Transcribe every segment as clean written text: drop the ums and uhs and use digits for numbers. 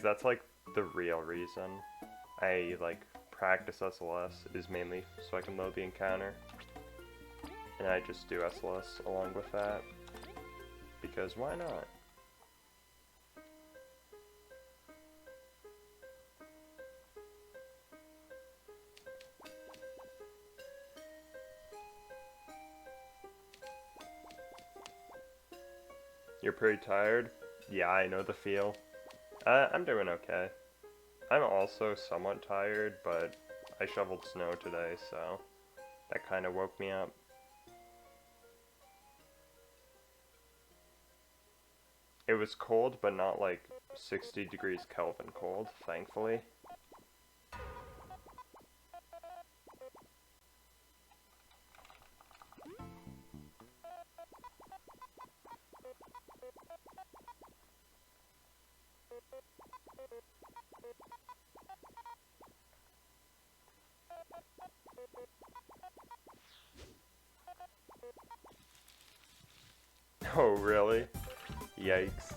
That's like the real reason I like practice SLS is mainly so I can load the encounter. And I just do SLS along with that. Because why not? You're pretty tired? Yeah, I know the feel. I'm doing okay. I'm also somewhat tired, but I shoveled snow today, so that kind of woke me up. It was cold, but not like 60 degrees Kelvin cold, thankfully. Oh, really? Yikes.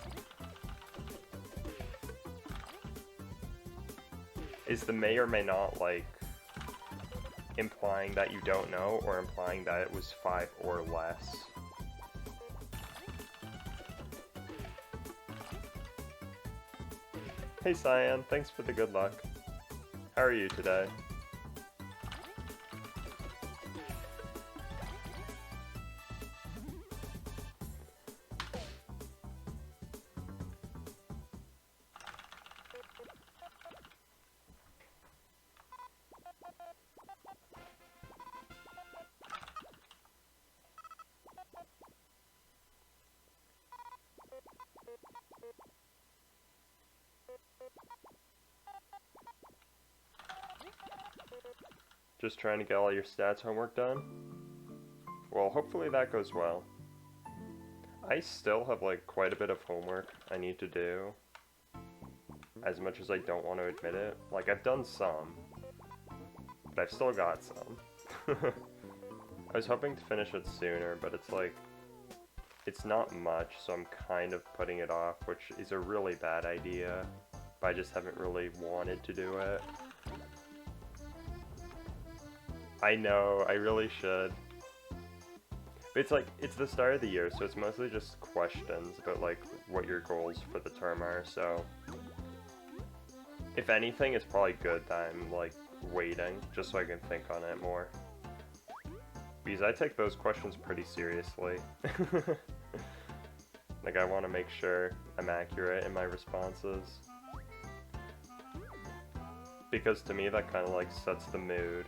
Is the may or may not, like, implying that you don't know, or implying that it was 5 or less? Hey Cyan, thanks for the good luck. How are you today? Just trying to get all your stats homework done? Well, hopefully that goes well. I still have like quite a bit of homework I need to do, as much as I don't want to admit it. Like, I've done some, but I've still got some. I was hoping to finish it sooner, but it's like, it's not much, so I'm kind of putting it off, which is a really bad idea, but I just haven't really wanted to do it. I know, I really should. But it's like, it's the start of the year, so it's mostly just questions about like what your goals for the term are, so if anything, it's probably good that I'm like waiting, just so I can think on it more. Because I take those questions pretty seriously. Like, I want to make sure I'm accurate in my responses. Because to me, that kind of like sets the mood.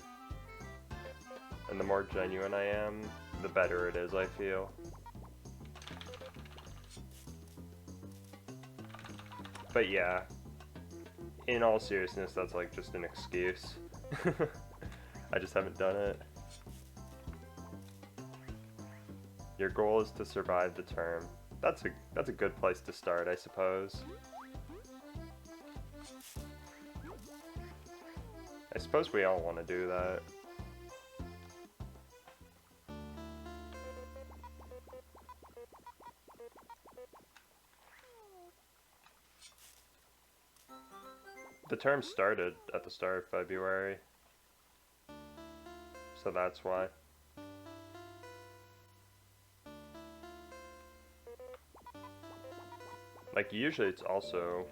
And the more genuine I am, the better it is, I feel. But yeah, in all seriousness, that's like just an excuse. I just haven't done it. Your goal is to survive the term. That's a good place to start, I suppose. I suppose we all want to do that. The term started at the start of February, so that's why. Like, usually it's also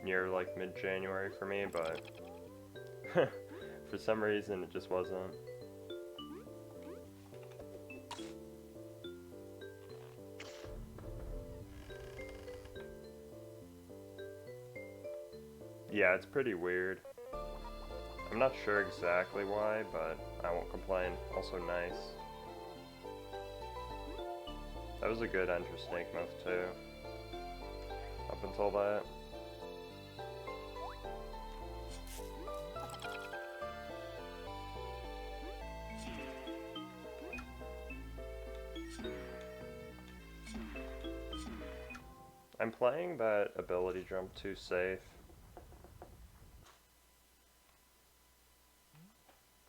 near like mid-January for me, but for some reason it just wasn't. Yeah, it's pretty weird. I'm not sure exactly why, but I won't complain. Also nice. That was a good Enter Snake move too. Up until that. I'm playing that ability jump too safe.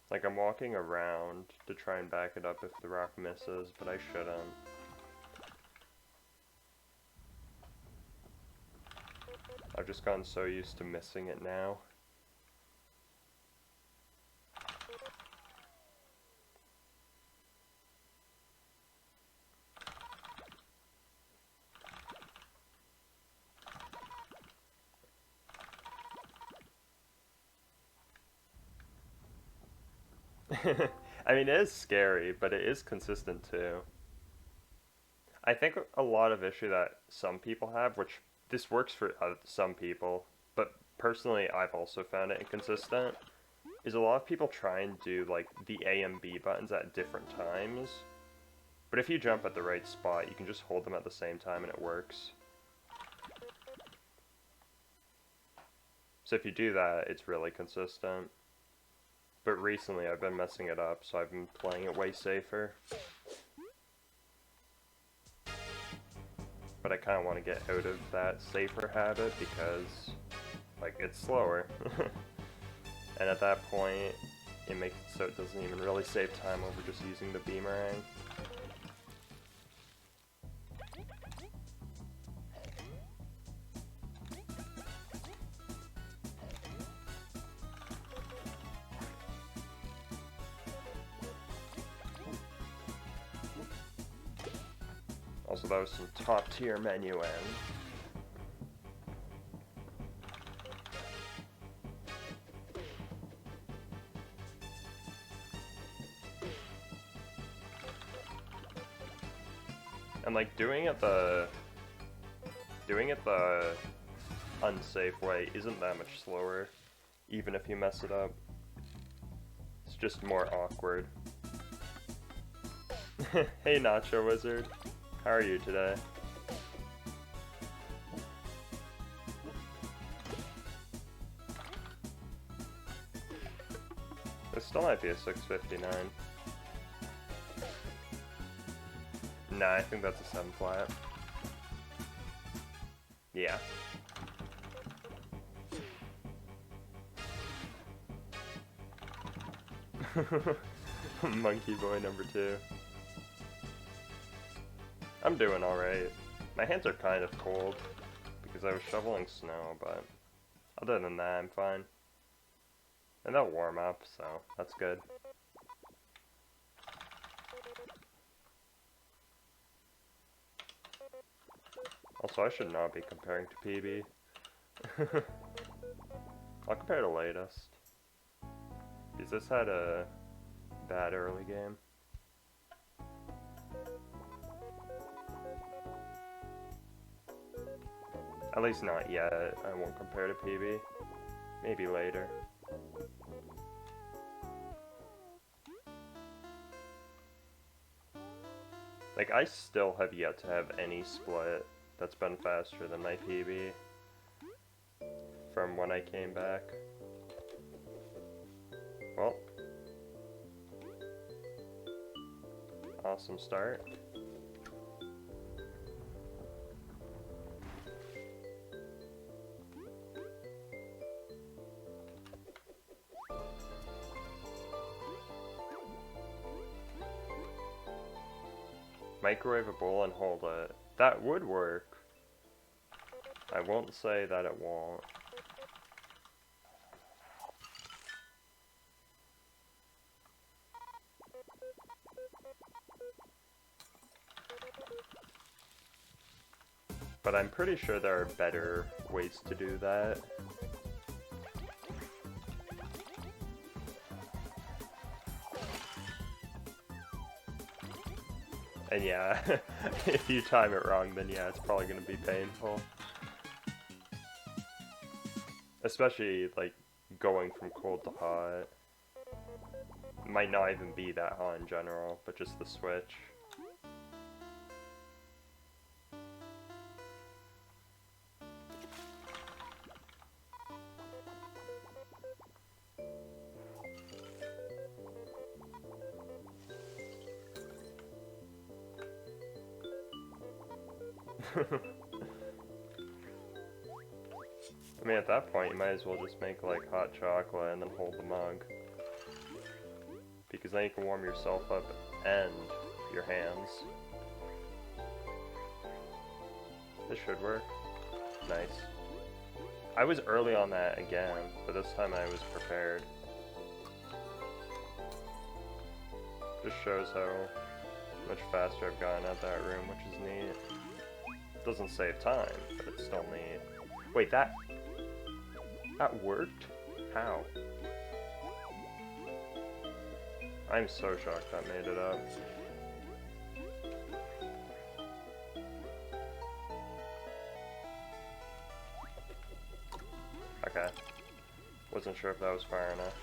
Like, I'm walking around to try and back it up if the rock misses, but I shouldn't. I've just gotten so used to missing it now. I mean, it is scary, but it is consistent too. I think a lot of issue that some people have, which this works for some people, but personally I've also found it inconsistent, is a lot of people try and do like the A and B buttons at different times. But if you jump at the right spot, you can just hold them at the same time and it works. So if you do that, it's really consistent. But recently I've been messing it up, so I've been playing it way safer. But I kind of want to get out of that safer habit because, like, it's slower. And at that point, it makes it so it doesn't even really save time over just using the boomerang. Also, that was some top tier menu end. And like doing it the unsafe way isn't that much slower, even if you mess it up. It's just more awkward. Hey Nacho Wizard, how are you today? This still might be a 659. Nah, I think that's a 7 flat. Yeah. Monkey boy number 2. I'm doing alright. My hands are kind of cold because I was shoveling snow, but other than that, I'm fine. And they'll warm up, so that's good. Also, I should not be comparing to PB. I'll compare to latest. Because this had a bad early game. At least not yet. I won't compare to PB. Maybe later. Like, I still have yet to have any split that's been faster than my PB from when I came back. Well, awesome start. Microwave a bowl and hold it. That would work. I won't say that it won't. But I'm pretty sure there are better ways to do that. And yeah, if you time it wrong, then yeah, it's probably going to be painful. Especially, like, going from cold to hot. Might not even be that hot in general, but just the switch. I mean, at that point, you might as well just make, like, hot chocolate and then hold the mug. Because then you can warm yourself up and your hands. This should work. Nice. I was early on that again, but this time I was prepared. Just shows how much faster I've gotten at that room, which is neat. Doesn't save time, but it's still neat. Wait, that worked? How? I'm so shocked that made it up. Okay. Wasn't sure if that was far enough.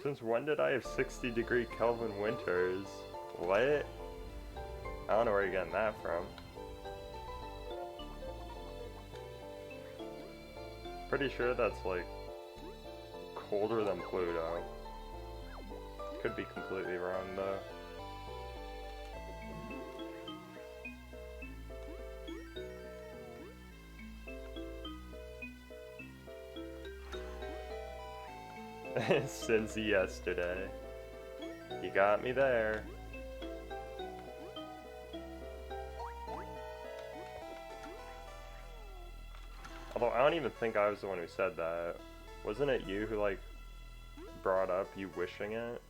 Since when did I have 60-degree Kelvin winters? What? I don't know where you're getting that from. Pretty sure that's like colder than Pluto. Could be completely wrong though. Since yesterday. You got me there. Although I don't even think I was the one who said that. Wasn't it you who like brought up you wishing it?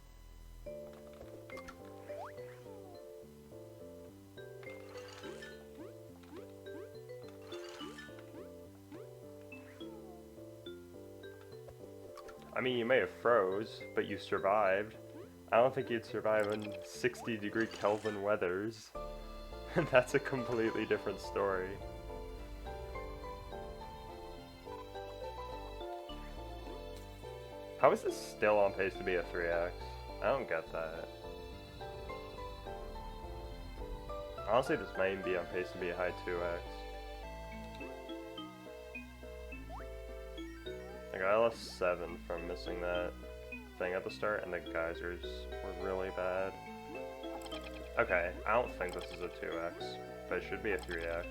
I mean, you may have froze, but you survived. I don't think you'd survive in 60-degree Kelvin weathers. That's a completely different story. How is this still on pace to be a 3x? I don't get that. Honestly, this may be on pace to be a high 2x. Like, I lost 7 from missing that thing at the start, and the geysers were really bad. Okay, I don't think this is a 2x, but it should be a 3x.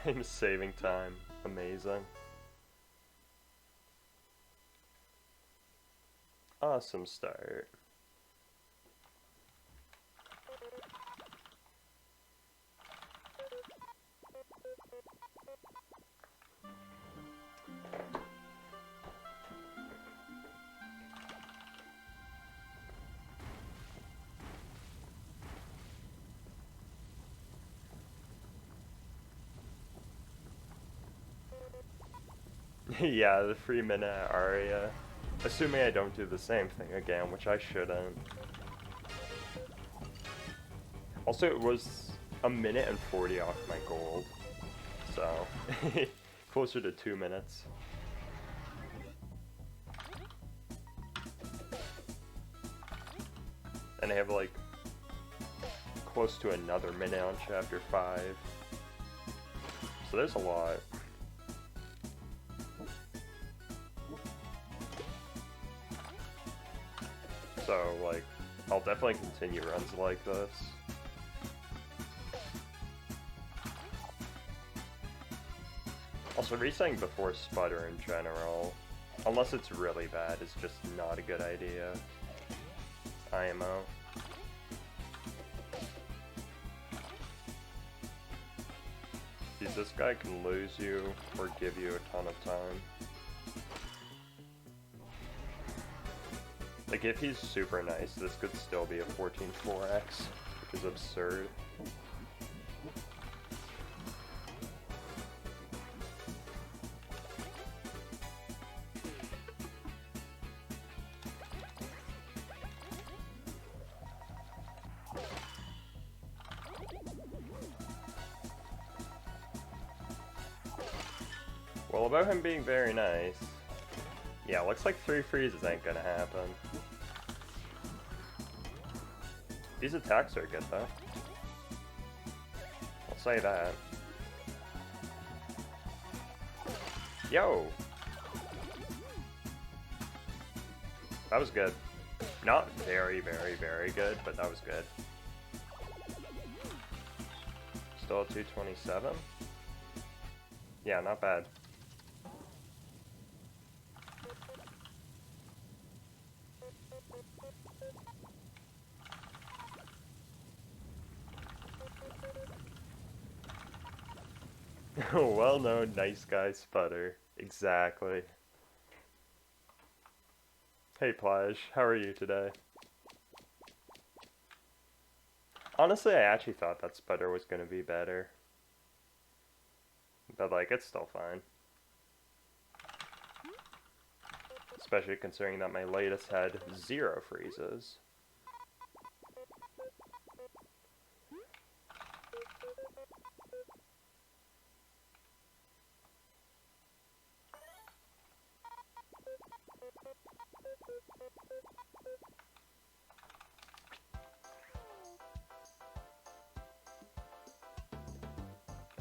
I'm saving time. Amazing. Awesome start. Yeah, the 3-minute aria. Assuming I don't do the same thing again, which I shouldn't. Also, it was 1:40 off my gold. So, closer to 2 minutes. And I have like close to another minute on chapter 5. So there's a lot. So, like, I'll definitely continue runs like this. Also, resetting before sputter in general, unless it's really bad, is just not a good idea. IMO. Because this guy can lose you or give you a ton of time. Like, if he's super nice, this could still be a 14-4x, which is absurd. Well, about him being very nice, yeah, looks like 3 freezes ain't gonna happen. These attacks are good though. I'll say that. Yo! That was good. Not very, very, very good, but that was good. Still at 227? Yeah, not bad. Well-known nice guy sputter. Exactly. Hey Plage, how are you today? Honestly, I actually thought that sputter was gonna be better. But like, it's still fine. Especially considering that my latest had 0 freezes.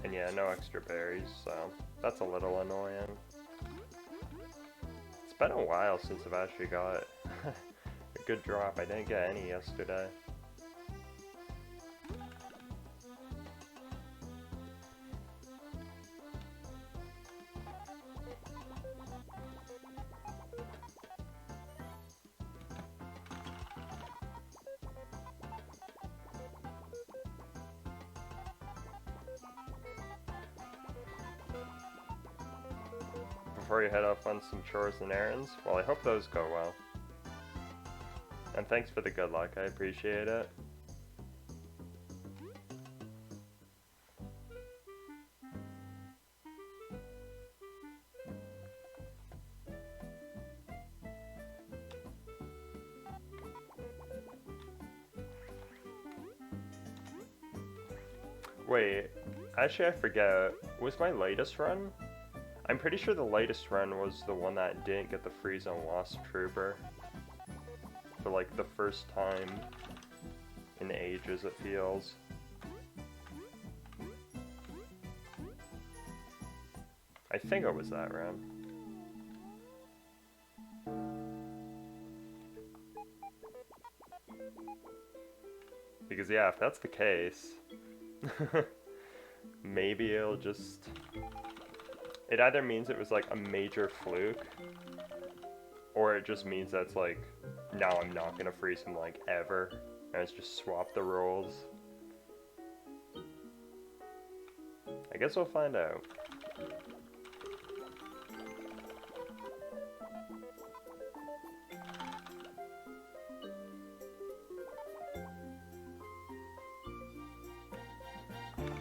And yeah, no extra berries, so that's a little annoying. It's been a while since I've actually got a good drop. I didn't get any yesterday. Before you head off on some chores and errands, well, I hope those go well. And thanks for the good luck, I appreciate it. Wait, actually I forget, was my latest run? I'm pretty sure the latest run was the one that didn't get the freeze on Wasp Trooper. For like the first time in ages, it feels. I think it was that run. Because yeah, if that's the case, maybe it'll just... It either means it was like a major fluke, or it just means that's like, now I'm not gonna freeze him like ever, and it's just swap the roles. I guess we'll find out.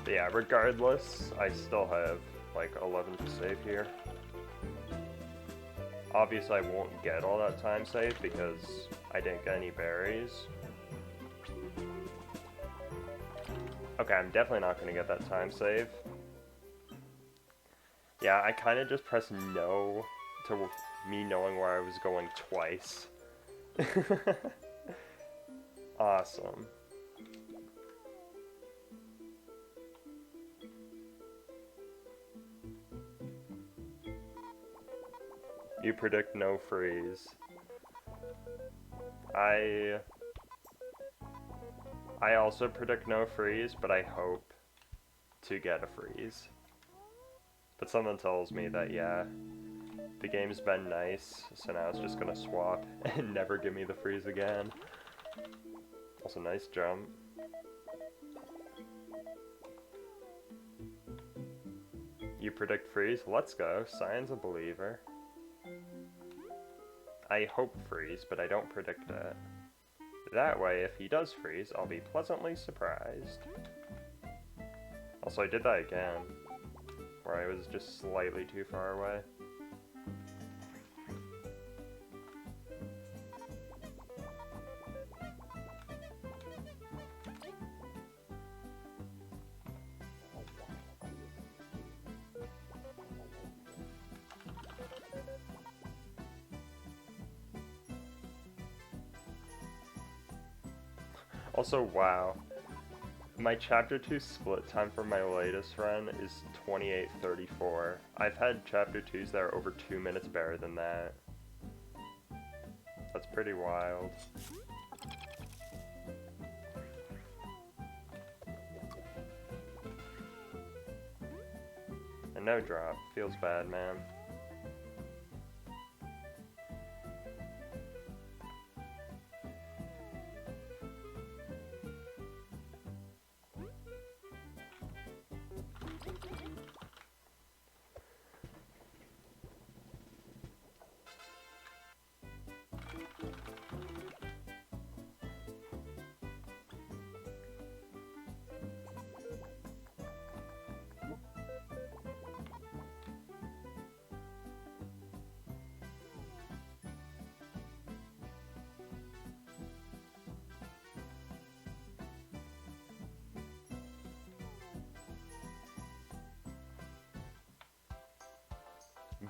But yeah, regardless, I still have like 11 to save here. Obviously I won't get all that time save because I didn't get any berries. Okay, I'm definitely not going to get that time save. Yeah, I kind of just pressed no to me knowing where I was going twice. Awesome. You predict no freeze. I also predict no freeze, but I hope to get a freeze. But something tells me that, yeah, the game's been nice, so now it's just gonna swap and never give me the freeze again. Also, nice jump. You predict freeze? Let's go. Cyan's a believer. I hope freeze, but I don't predict it. That way, if he does freeze, I'll be pleasantly surprised. Also, I did that again, where I was just slightly too far away. Also, wow. My Chapter 2 split time for my latest run is 28:34. I've had Chapter 2s that are over 2 minutes better than that. That's pretty wild. And no drop. Feels bad, man.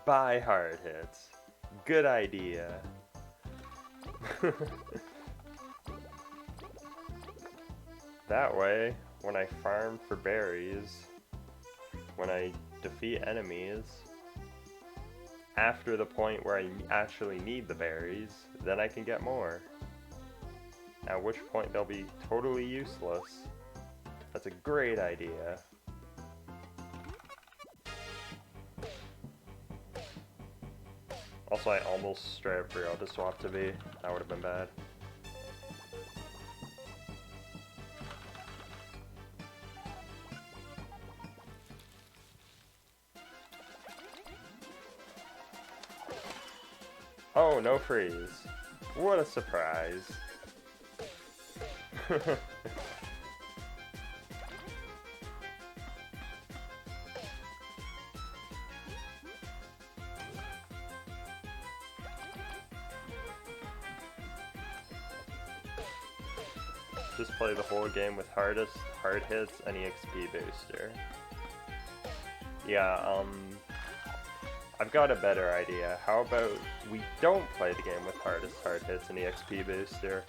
Buy hard hits. Good idea. That way, when I farm for berries, when I defeat enemies, after the point where I actually need the berries, then I can get more. At which point they'll be totally useless. That's a great idea. Also, I almost straight up forgot to swap to V. That would have been bad. Oh, no freeze. What a surprise. Just play the whole game with hard hits and EXP booster. Yeah, I've got a better idea. How about we don't play the game with hard hits and EXP booster?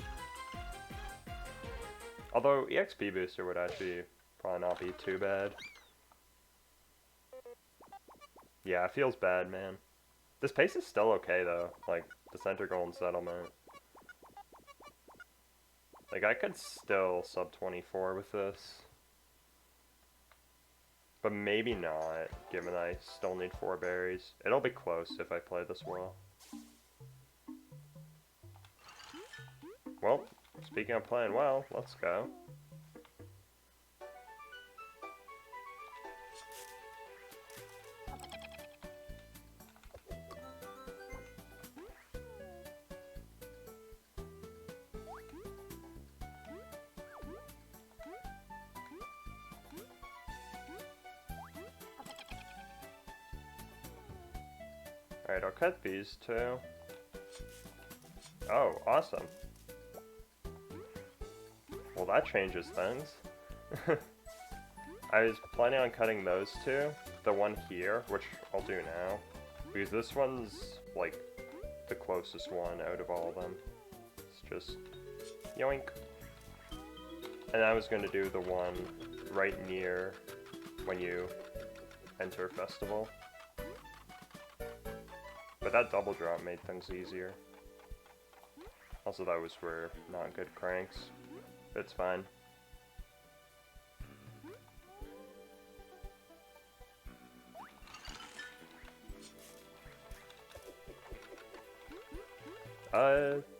Although EXP booster would actually probably not be too bad. Yeah, it feels bad, man. This pace is still okay though, like the Center Golden Settlement. Like, I could still sub 24 with this. But maybe not, given I still need 4 berries. It'll be close if I play this well. Well, speaking of playing well, let's go. Alright, I'll cut these two. Oh, awesome. Well, that changes things. I was planning on cutting those two. The one here, which I'll do now. Because this one's, like, the closest one out of all of them. It's just... yoink. And I was going to do the one right near when you enter Festival. But that double drop made things easier. Also, those were not good cranks. It's fine.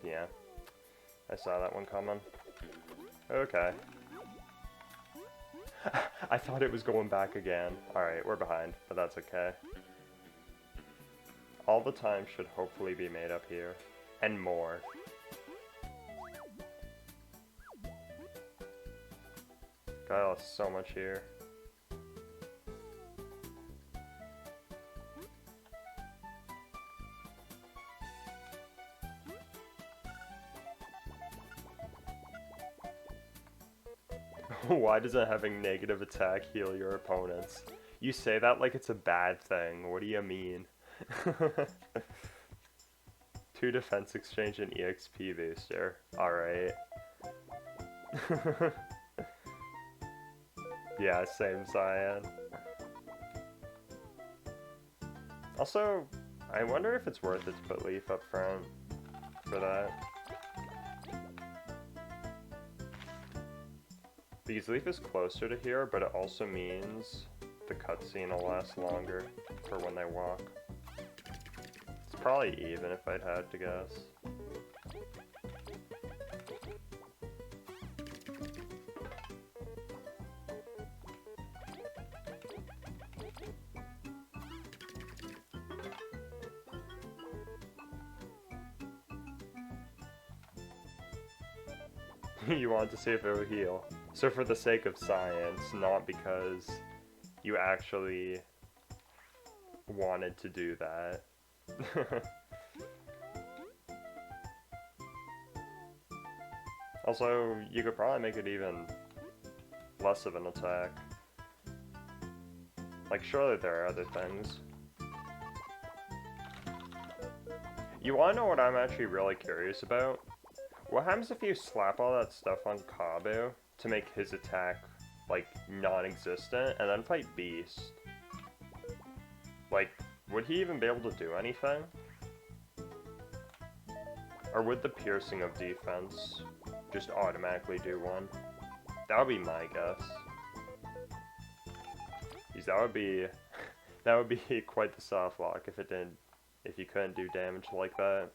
Yeah. I saw that one coming. Okay. I thought it was going back again. Alright, we're behind, but that's okay. All the time should hopefully be made up here. And more. God, I lost so much here. Why doesn't having negative attack heal your opponents? You say that like it's a bad thing. What do you mean? 2 defense exchange and EXP booster. Alright. Yeah, same Cyan. Also, I wonder if it's worth it to put Leaf up front. for that. Because Leaf is closer to here, but it also means the cutscene will last longer for when they walk. It's probably even if I'd had to guess. You wanted to see if it would heal. So for the sake of science, not because you actually wanted to do that. Also, you could probably make it even less of an attack. Like, surely there are other things. You wanna know what I'm actually really curious about? What happens if you slap all that stuff on Kabu to make his attack, like, non-existent, and then fight Beast? Like, would he even be able to do anything? Or would the piercing of defense just automatically do one? That would be my guess. Because that would be quite the soft lock if you couldn't do damage like that.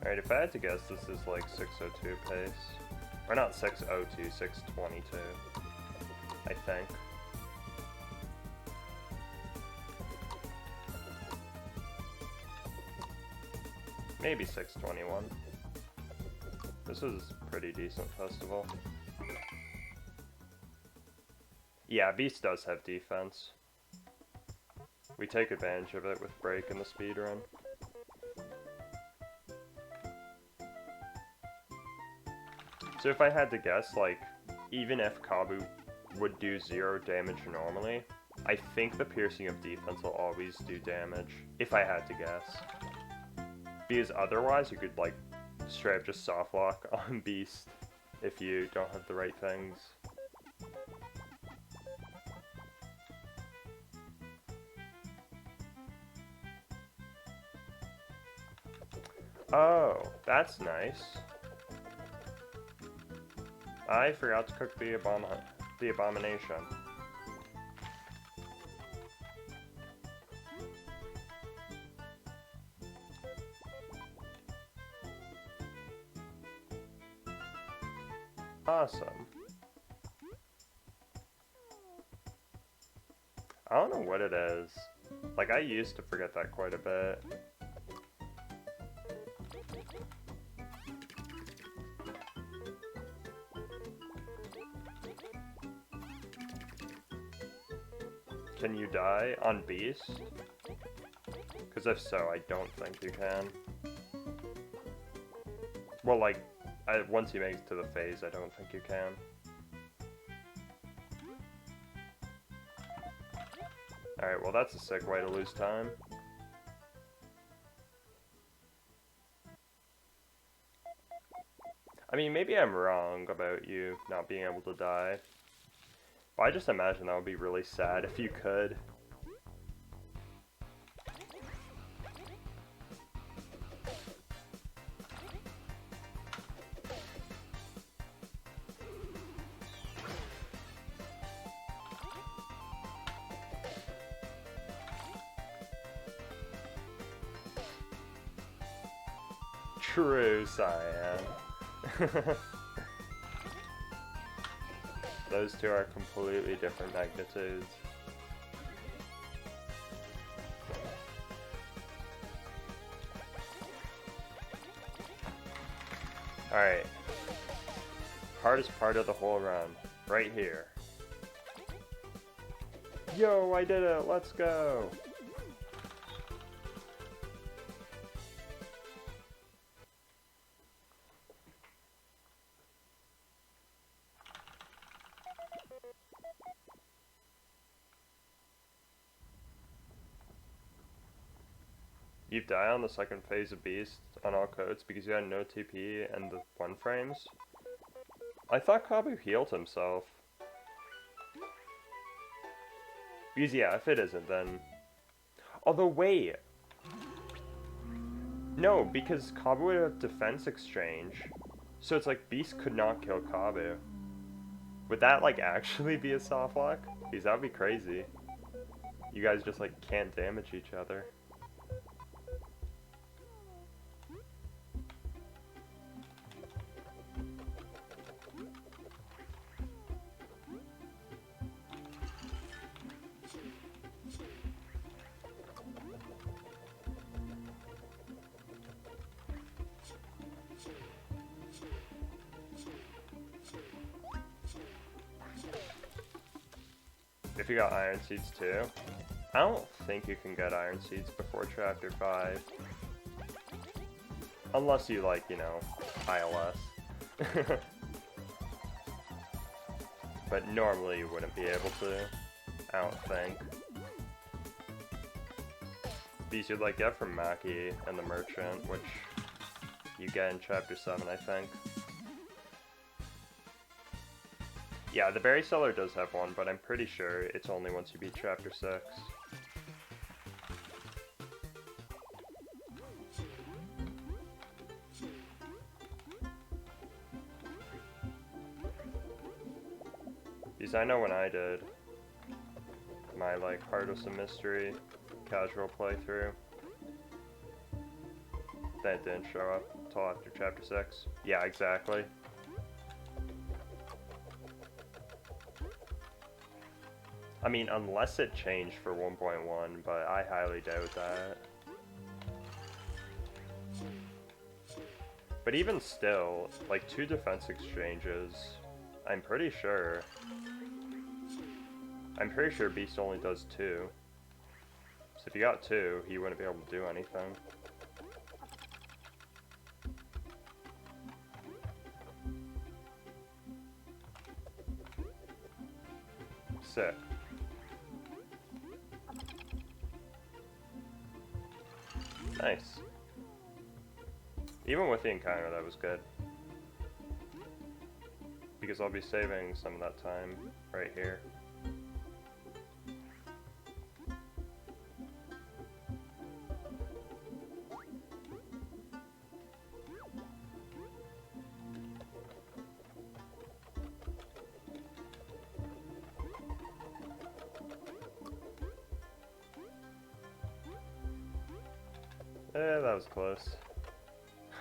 Alright, if I had to guess, this is like 602 pace. Or not 602, 622. I think. Maybe 621. This is a pretty decent festival. Yeah, Beast does have defense. We take advantage of it with Break in the speedrun. So if I had to guess, like, even if Kabu would do 0 damage normally, I think the piercing of defense will always do damage, if I had to guess. Because otherwise you could, like, straight up just soft lock on Beast if you don't have the right things. Oh, that's nice. I forgot to cook the abomination. Awesome. I don't know what it is. Like, I used to forget that quite a bit. Can you die on Beast? Because if so, I don't think you can. Well, like, once he makes it to the phase, I don't think you can. Alright, well that's a sick way to lose time. I mean, maybe I'm wrong about you not being able to die. But I just imagine that would be really sad if you could. True, Cyan. Those two are completely different magnitudes. Alright. Hardest part of the whole run. Right here. Yo, I did it! Let's go! You die on the second phase of Beast on all codes because you had no TP and the 1 frames? I thought Kabu healed himself. Because yeah, if it isn't then... Although wait! No, because Kabu would have defense exchange. So it's like Beast could not kill Kabu. Would that like actually be a soft lock? Because that would be crazy. You guys just like can't damage each other. If you got Iron Seeds too. I don't think you can get Iron Seeds before Chapter 5. Unless you like, you know, ILS. But normally you wouldn't be able to. I don't think. These you'd like get from Maki and the Merchant, which you get in Chapter 7, I think. Yeah, the Berry Seller does have one, but I'm pretty sure it's only once you beat Chapter 6. Because I know when I did my, like, Heart of some Mystery casual playthrough, that didn't show up until after Chapter 6. Yeah, exactly. I mean, unless it changed for 1.1, but I highly doubt that. But even still, like 2 defense exchanges, I'm pretty sure Beast only does 2. So if you got 2, he wouldn't be able to do anything. Sick. Nice. Even with the encounter, that was good. Because I'll be saving some of that time right here. That was close.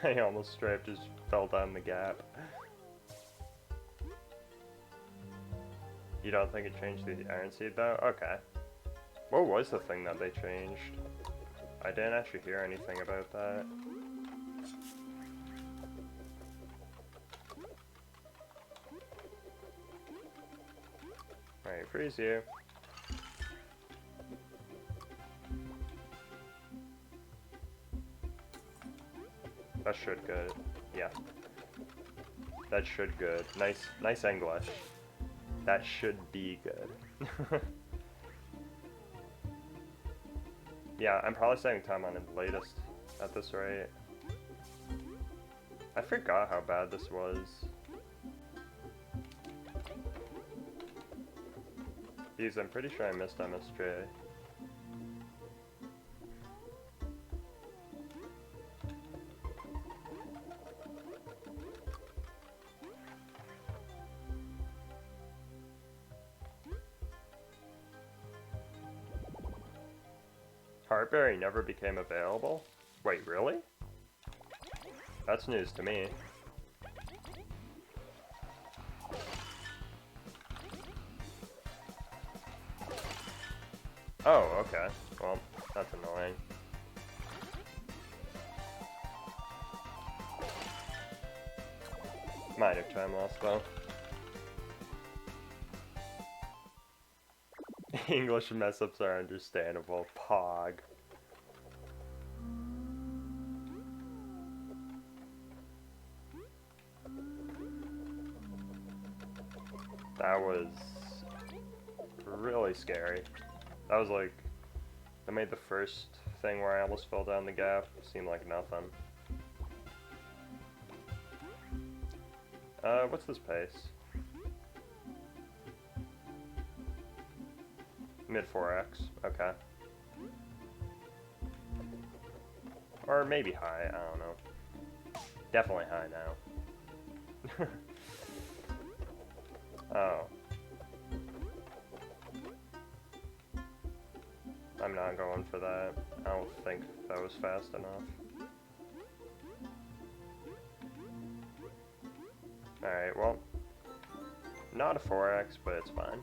I almost straight up just fell down the gap. You don't think it changed the Iron Seed though? Okay. What was the thing that they changed? I didn't actually hear anything about that. Alright, freeze you. That should good. Yeah. That should good. Nice English. That should be good. Yeah, I'm probably saving time on the latest at this rate. I forgot how bad this was. Geez, I'm pretty sure I missed MSJ. Heartberry never became available? Wait, really? That's news to me. Oh, okay. Well, that's annoying. Minor time loss, though. English mess-ups are understandable. Pog. That was really scary. That was like, I made the first thing where I almost fell down the gap seem like nothing. What's this pace? Mid 4x, okay. Or maybe high, I don't know. Definitely high now. Oh. I'm not going for that. I don't think that was fast enough. Alright, well, not a 4x, but it's fine.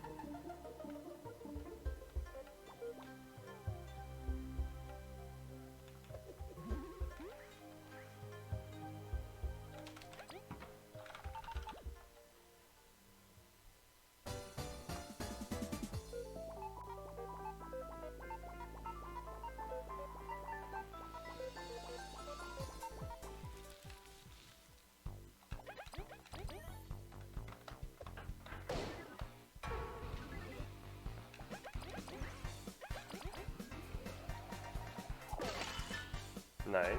Nice.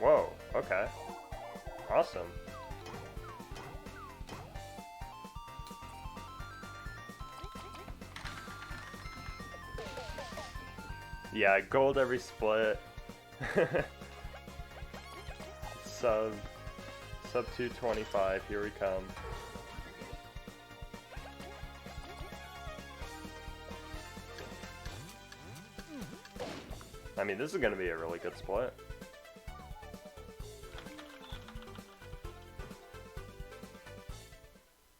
Whoa, okay. Awesome. Yeah, gold every split. Sub 225, here we come. I mean, this is gonna be a really good split.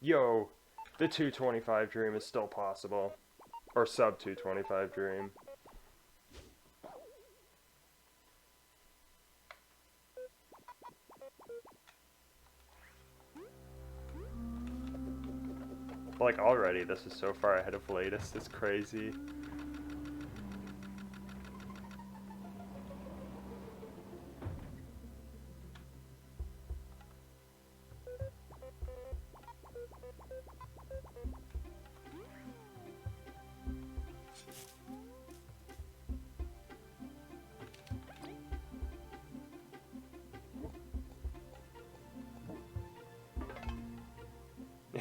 Yo, the 225 dream is still possible. Or sub 225 dream. Like, already, this is so far ahead of latest, it's crazy.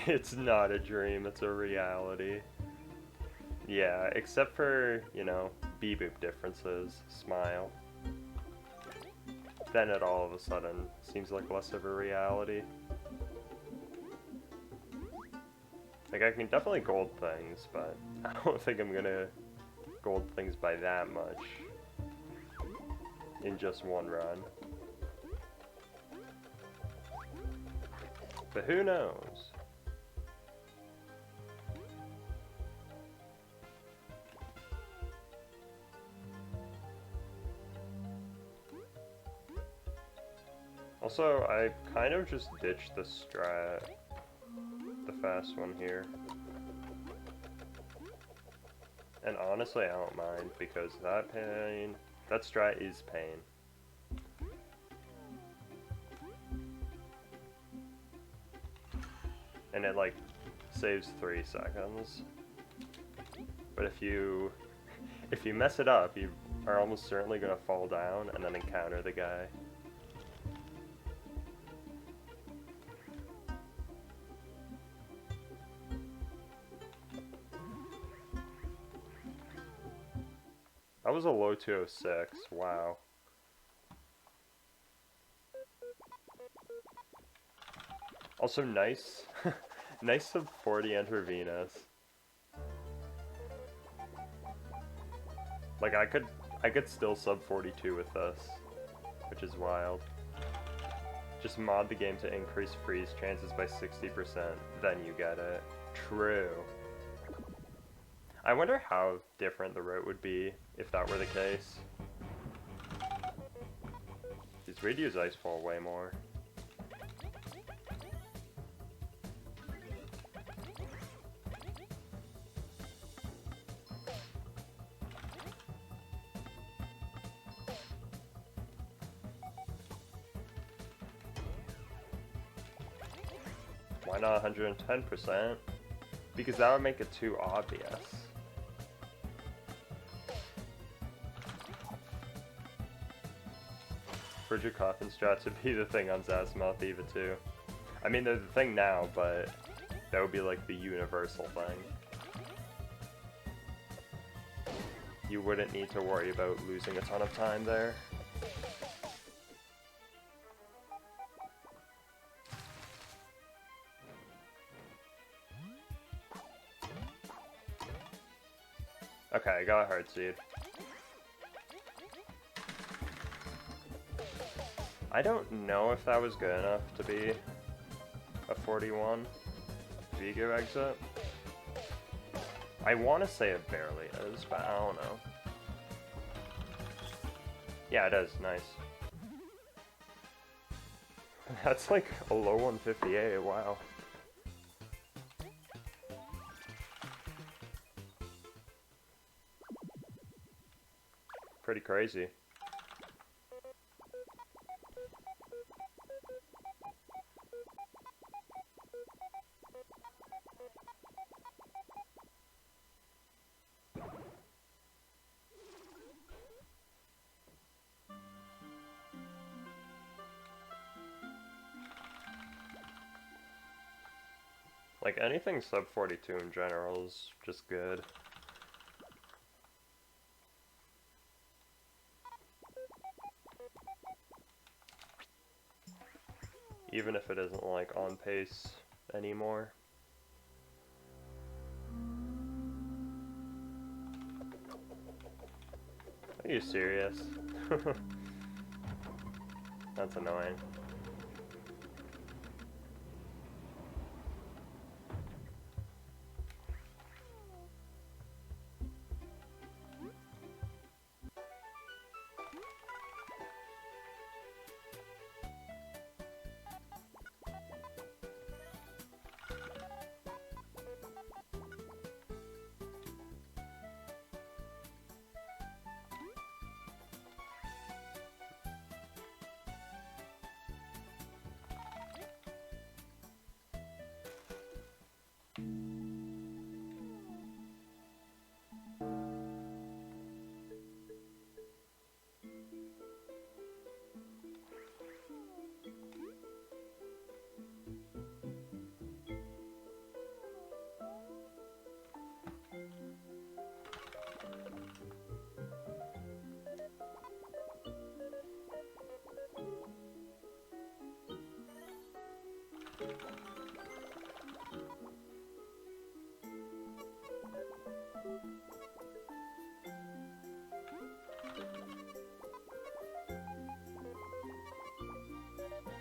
It's not a dream, it's a reality. Yeah, except for, you know, B-boop differences, smile. Then it all of a sudden seems like less of a reality. Like, I can definitely gold things, but I don't think I'm gonna gold things by that much in just one run. But who knows? Also, I kind of just ditched the strat, the fast one here. And honestly, I don't mind, because that strat is pain. And it, like, saves 3 seconds. But if you mess it up, you are almost certainly gonna fall down and then encounter the guy. That was a low 206, wow. Also nice, nice sub 40 intravenous. Like I could still sub 42 with this, which is wild. Just mod the game to increase freeze chances by 60%, then you get it. True. I wonder how different the route would be if that were the case. Because we'd use Icefall way more. Why not 110%? Because that would make it too obvious. Frigid Coffin strats would be the thing on Zazimuth Eva too. I mean, they're the thing now, but that would be like the universal thing. You wouldn't need to worry about losing a ton of time there. Okay, I got a hard seed. I don't know if that was good enough to be a 41 Vigo exit. I want to say it barely is, but I don't know. Yeah, it is. Nice. That's like a low 158, wow. Pretty crazy. Like, anything sub 42 in general is just good. Even if it isn't, like, on pace anymore. Are you serious? That's annoying.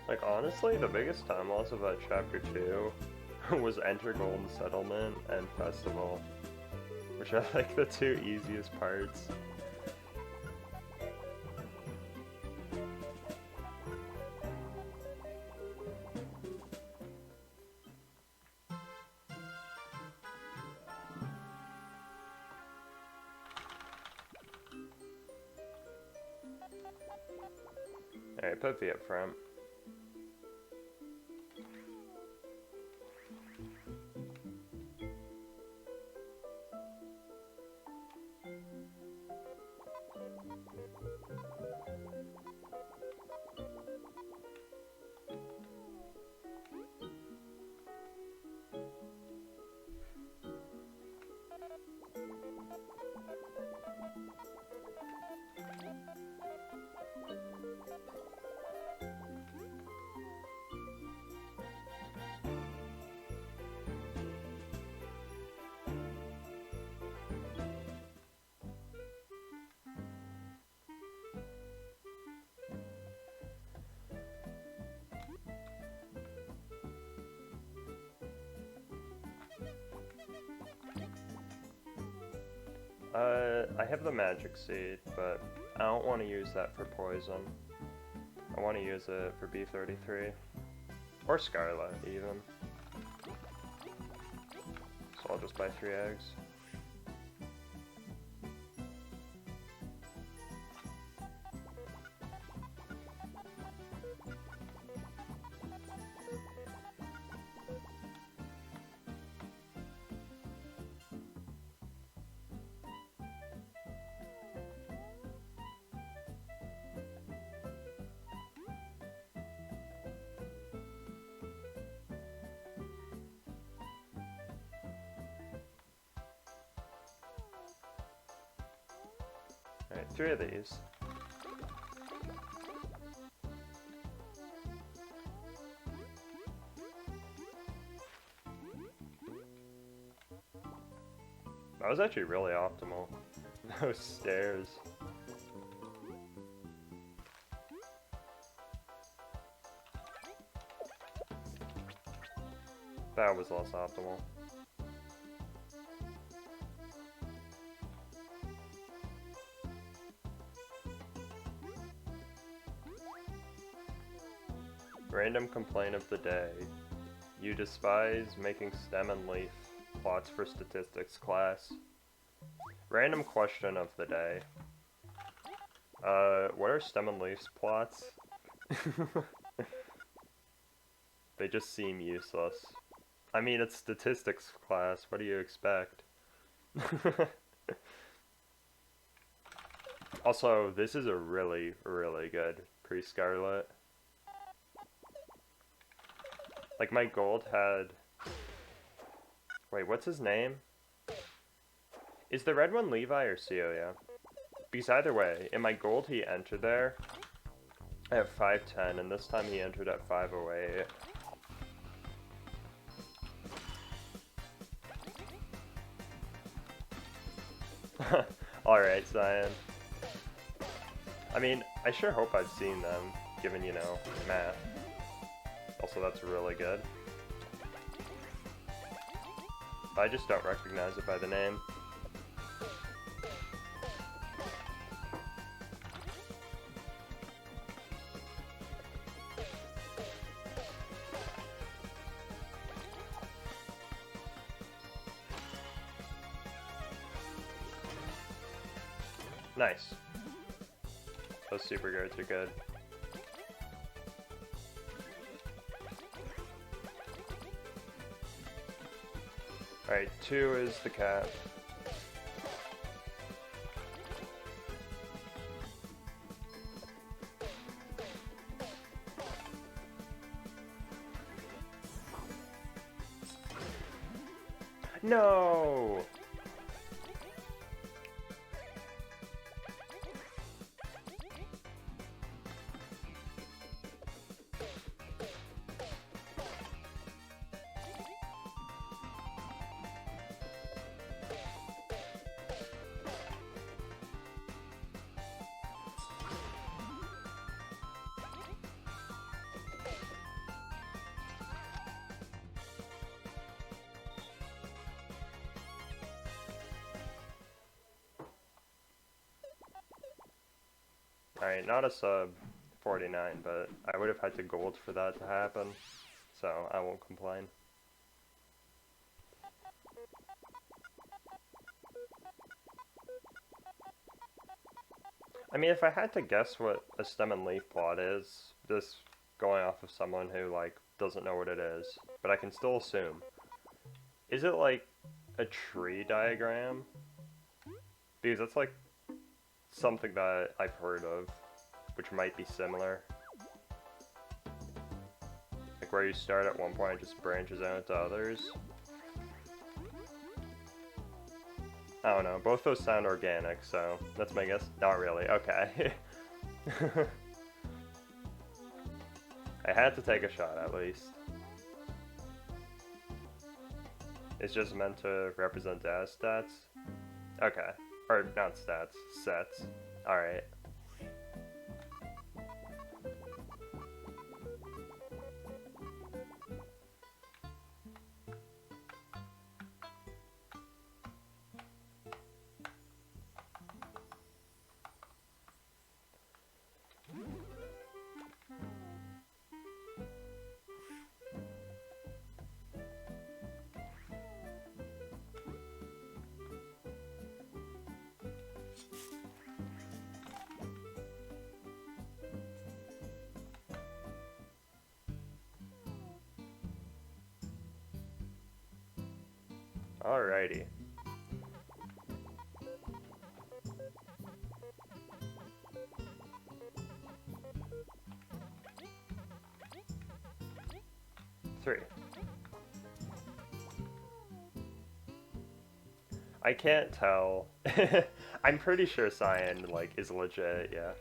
Like, honestly, the biggest time loss of that chapter 2 was Enter Golden Settlement and Festival, which are like the two easiest parts. Alright, put V up front. I have the magic seed, but I don't want to use that for poison. I want to use it for B33. Or Scarlet, even. So I'll just buy 3 eggs. Alright, 3 of these. That was actually really optimal. Those stairs. That was less optimal. Random complaint of the day. You despise making stem and leaf plots for statistics class. Random question of the day. What are stem and leaf plots? They just seem useless. I mean, it's statistics class, what do you expect? Also, this is a really, really good pre-Scarlet. Like, my gold had... Wait, what's his name? Is the red one Levi or Celia? Because either way, in my gold he entered there at 510, and this time he entered at 508. Alright, Cyan. I mean, I sure hope I've seen them, given, you know, math. Also, that's really good. I just don't recognize it by the name. Nice. Those super guards are good. Alright, 2 is the cat. No! Alright, not a sub 49, but I would have had to gold for that to happen, so I won't complain. I mean, if I had to guess what a stem and leaf plot is, just going off of someone who, like, doesn't know what it is, but I can still assume. Is it, like, a tree diagram? Because that's, like, something that I've heard of, which might be similar. Like where you start at one point and just branches out to others. I don't know, both those sound organic, so that's my guess. Not really, okay. I had to take a shot at least. It's just meant to represent as stats? Okay. Or not stats, sets. Alright. Alrighty. Three. I can't tell. I'm pretty sure Cyan, like, is legit, yeah.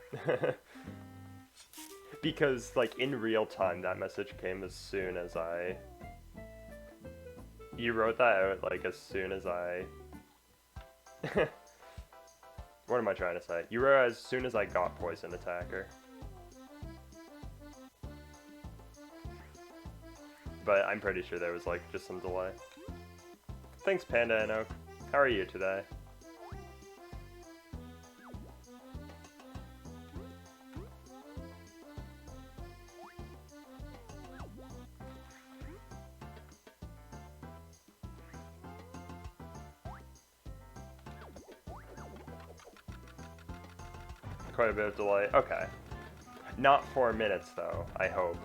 Because, like, in real time, that message came as soon as I... You wrote that out, like, as soon as I... What am I trying to say? You wrote as soon as I got Poison Attacker. But I'm pretty sure there was, like, just some delay. Thanks, Panda and Oak. How are you today? Quite a bit of delay. Okay. Not 4 minutes, though, I hope.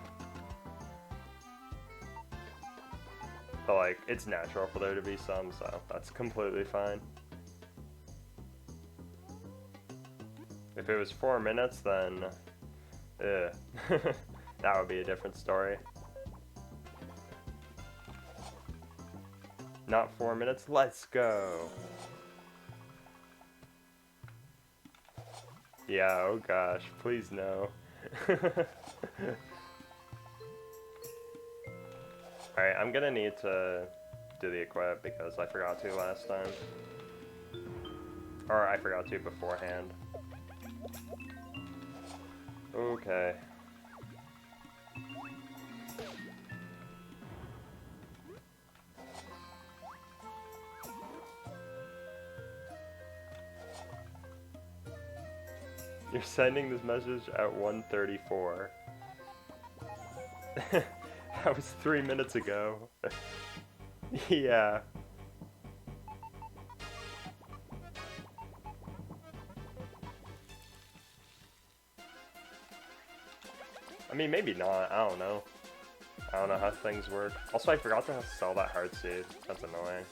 But, like, it's natural for there to be some, so that's completely fine. If it was 4 minutes, then... that would be a different story. Not 4 minutes, let's go! Yeah, oh gosh, please no. Alright, I'm gonna need to do the equip because I forgot to last time. Or I forgot to beforehand. Okay. You're sending this message at 1:34. That was 3 minutes ago. Yeah. I mean, maybe not. I don't know. I don't know how things work. Also, I forgot to sell that hard seed. That's annoying.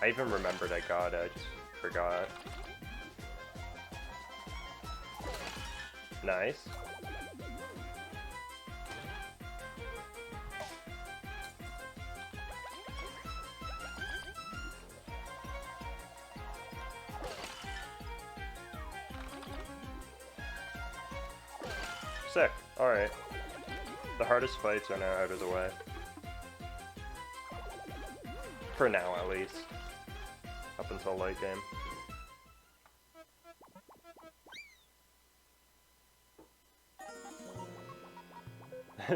I even remembered I got it. I just forgot. Nice. Sick. Alright. The hardest fights are now out of the way. For now, at least. Up until late game.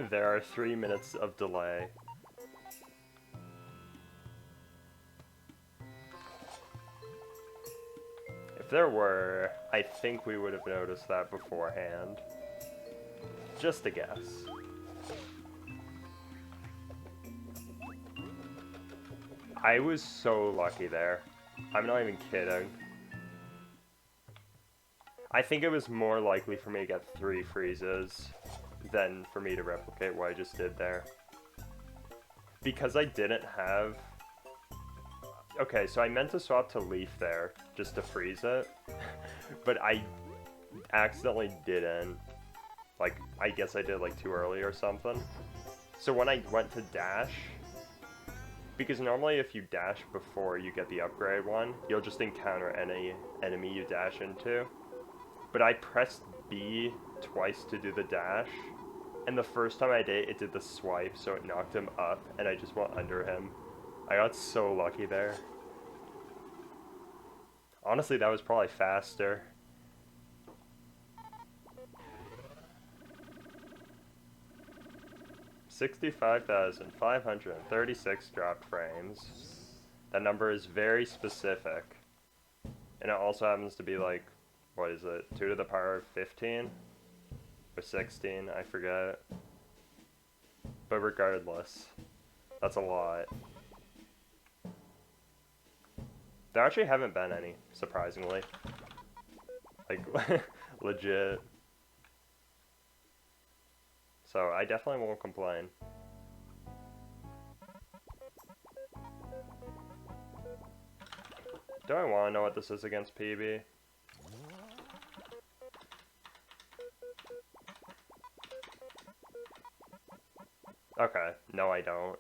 There are 3 minutes of delay. If there were, I think we would have noticed that beforehand. Just a guess. I was so lucky there. I'm not even kidding. I think it was more likely for me to get 3 freezes than for me to replicate what I just did there. Because I didn't have... Okay, so I meant to swap to Leaf there, just to freeze it. But I accidentally didn't. Like, I guess I did like too early or something. So when I went to dash... Because normally if you dash before you get the upgrade one, you'll just encounter any enemy you dash into. But I pressed B twice to do the dash, and the first time I did it, it did the swipe, so it knocked him up, and I just went under him. I got so lucky there. Honestly, that was probably faster. $65,536 dropped frames. That number is very specific. And it also happens to be like, what is it, 2 to the power of 15? Or 16, I forget. But regardless, that's a lot. There actually haven't been any, surprisingly. Like, legit. So I definitely won't complain. Do I want to know what this is against PB? Okay, no I don't.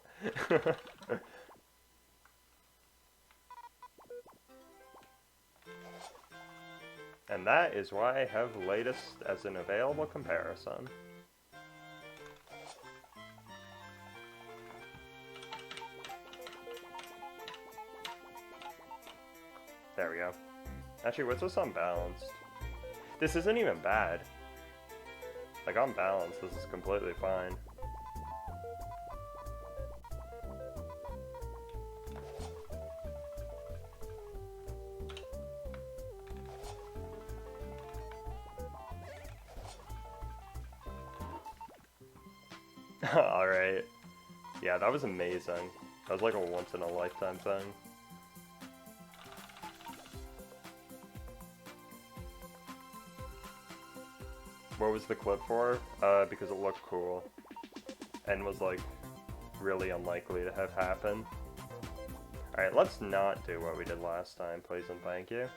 And that is why I have latest as an available comparison. There we go. Actually, what's this unbalanced? This isn't even bad. Like, on balance, this is completely fine. Alright. Yeah, that was amazing. That was like a once-in-a-lifetime thing. What was the clip for? Because it looked cool. And was, like, really unlikely to have happen. Alright, let's not do what we did last time, please and thank you.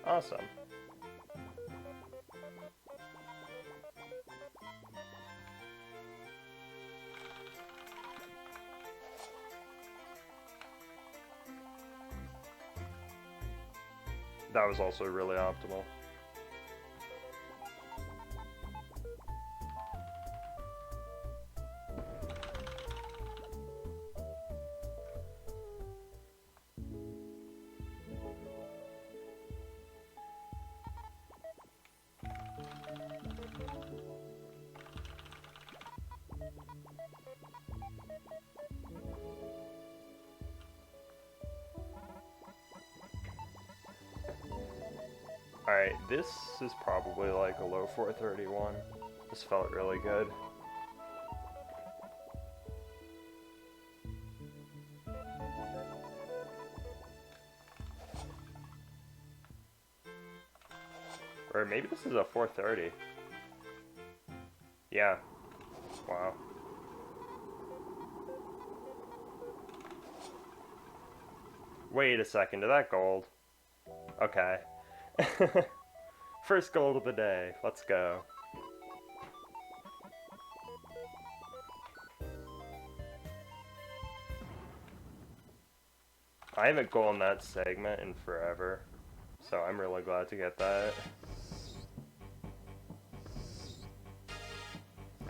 Awesome. That was also really optimal. Alright, this is probably like a low 431. This felt really good. Or maybe this is a 430. Yeah. Wow. Wait a second, did that gold? Okay. First gold of the day. Let's go. I haven't gold in that segment in forever, so I'm really glad to get that.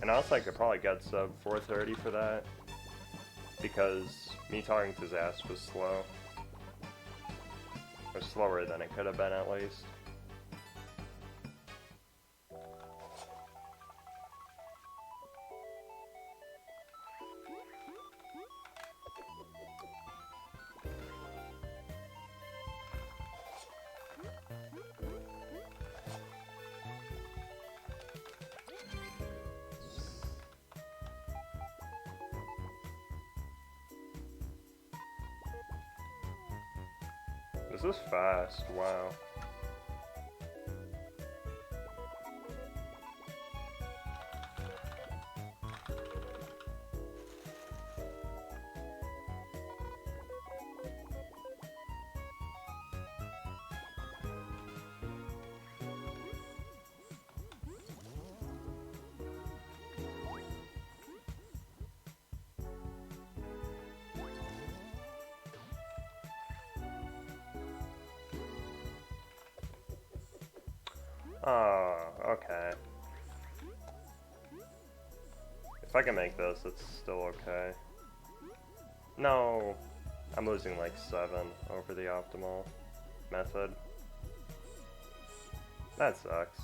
And also I could probably get sub 430 for that, because me talking to Zast was slow. Or slower than it could have been, at least. This is fast, wow. Oh, okay. If I can make this, it's still okay. No! I'm losing like 7 over the optimal method. That sucks.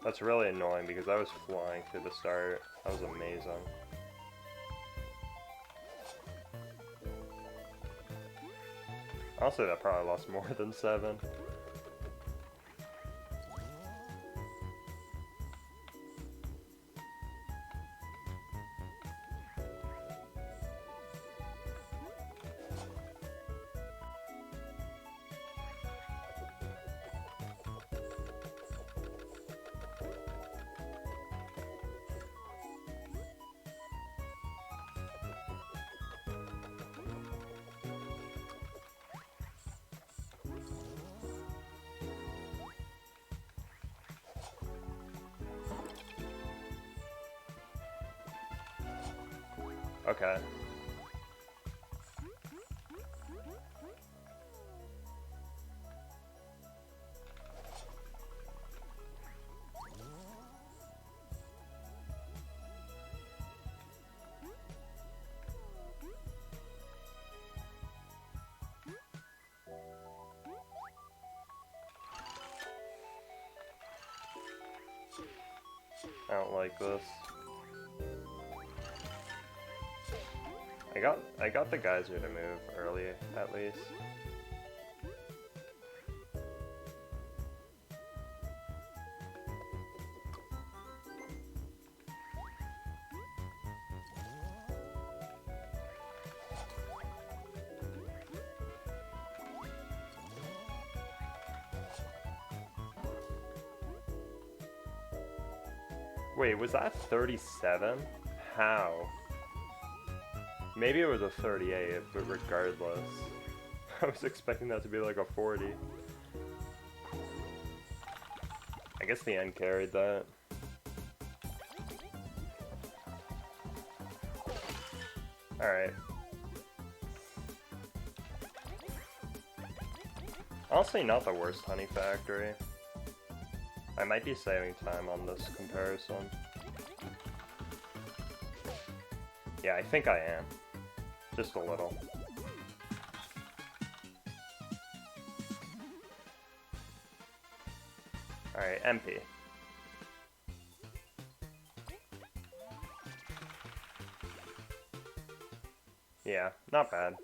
That's really annoying because I was flying through the start. That was amazing. Honestly, that probably lost more than 7. Okay. I don't like this. I got the geyser to move early, at least. Wait, was that 37? How? Maybe it was a 38, but regardless. I was expecting that to be like a 40. I guess the end carried that. Alright. Honestly, not the worst honey factory. I might be saving time on this comparison. Yeah, I think I am. Just a little. Alright, MP. Yeah, not bad.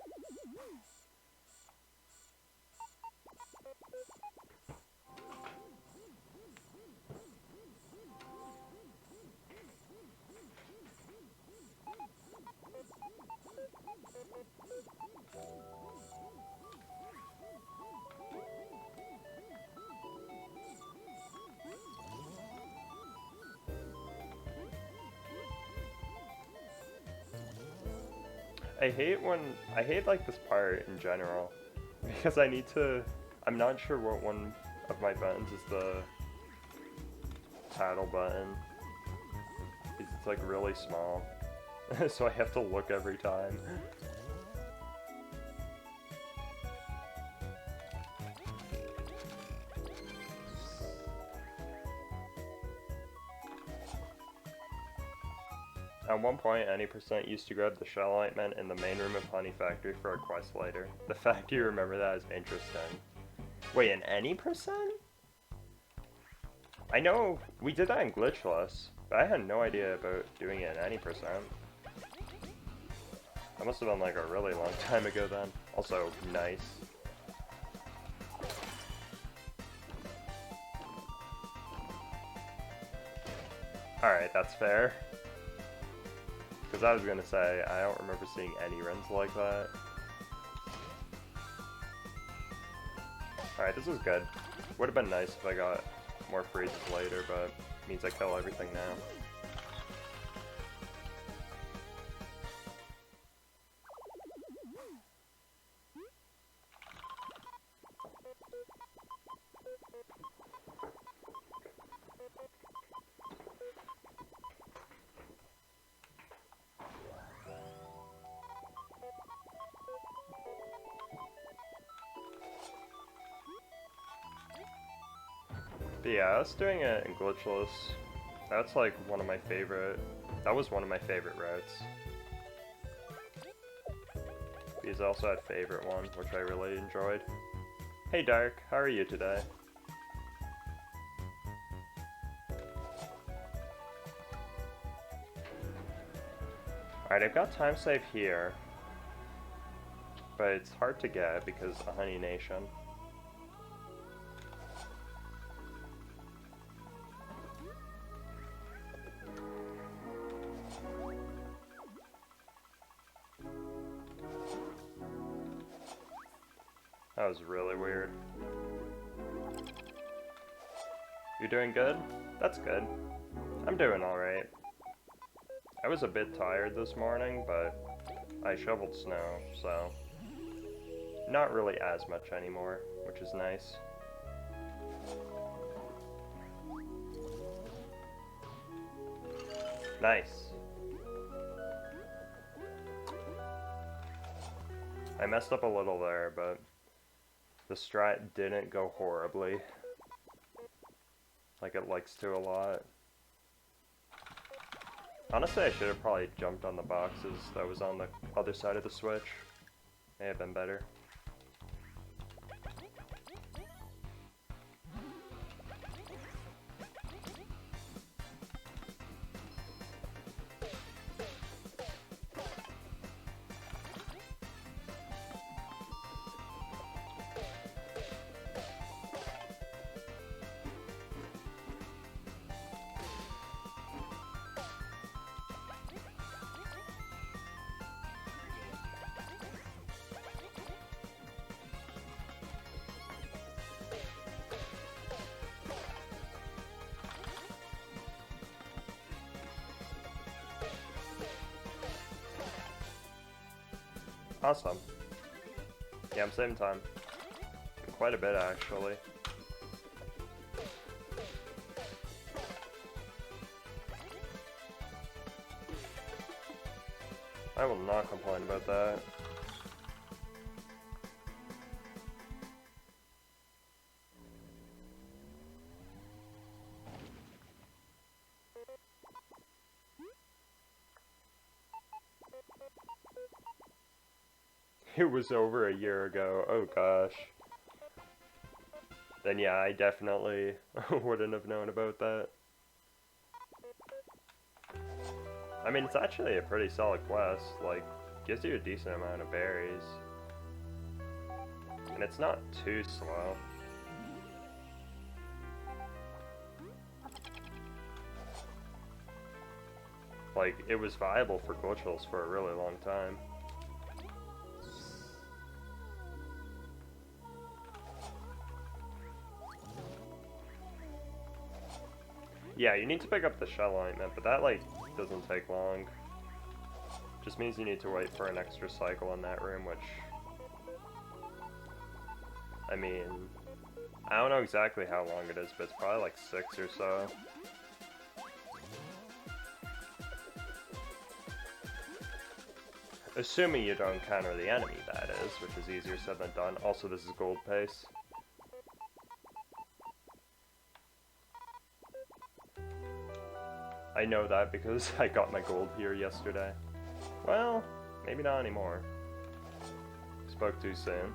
I hate like this part in general, because I'm not sure what one of my buttons is the paddle button. It's like really small, so I have to look every time. At one point, any percent used to grab the shell ointment in the main room of Honey Factory for a quest later. The fact you remember that is interesting. Wait, an any percent? I know we did that in Glitchless, but I had no idea about doing it in any percent. That must have been like a really long time ago then. Also, nice. Alright, that's fair. Because I was going to say, I don't remember seeing any runs like that. Alright, this is good. Would have been nice if I got more freezes later, but it means I kill everything now. But yeah, us doing it in Glitchless, that's like one of my favorite, that was one of my favorite routes. These also had favorite one, which I really enjoyed. Hey Dark, how are you today? Alright, I've got time save here, but it's hard to get because the Honey Nation. That was really weird. You doing good? That's good. I'm doing alright. I was a bit tired this morning, but I shoveled snow, so not really as much anymore, which is nice. Nice. I messed up a little there, but the strat didn't go horribly. Like it likes to a lot. Honestly, I should have probably jumped on the boxes that was on the other side of the switch. May have been better. Awesome. Yeah, I'm saving time. Quite a bit, actually. I will not complain about that. It was over a year ago. Oh gosh. Then yeah, I definitely wouldn't have known about that. I mean, it's actually a pretty solid quest. Like, gives you a decent amount of berries. And it's not too slow. Like, it was viable for Glitchless for a really long time. Yeah, you need to pick up the shell ointment, but that, like, doesn't take long. Just means you need to wait for an extra cycle in that room, which... I mean... I don't know exactly how long it is, but it's probably like 6 or so. Assuming you don't encounter the enemy, that is, which is easier said than done. Also, this is gold pace. I know that because I got my gold here yesterday. Well, maybe not anymore. Spoke too soon.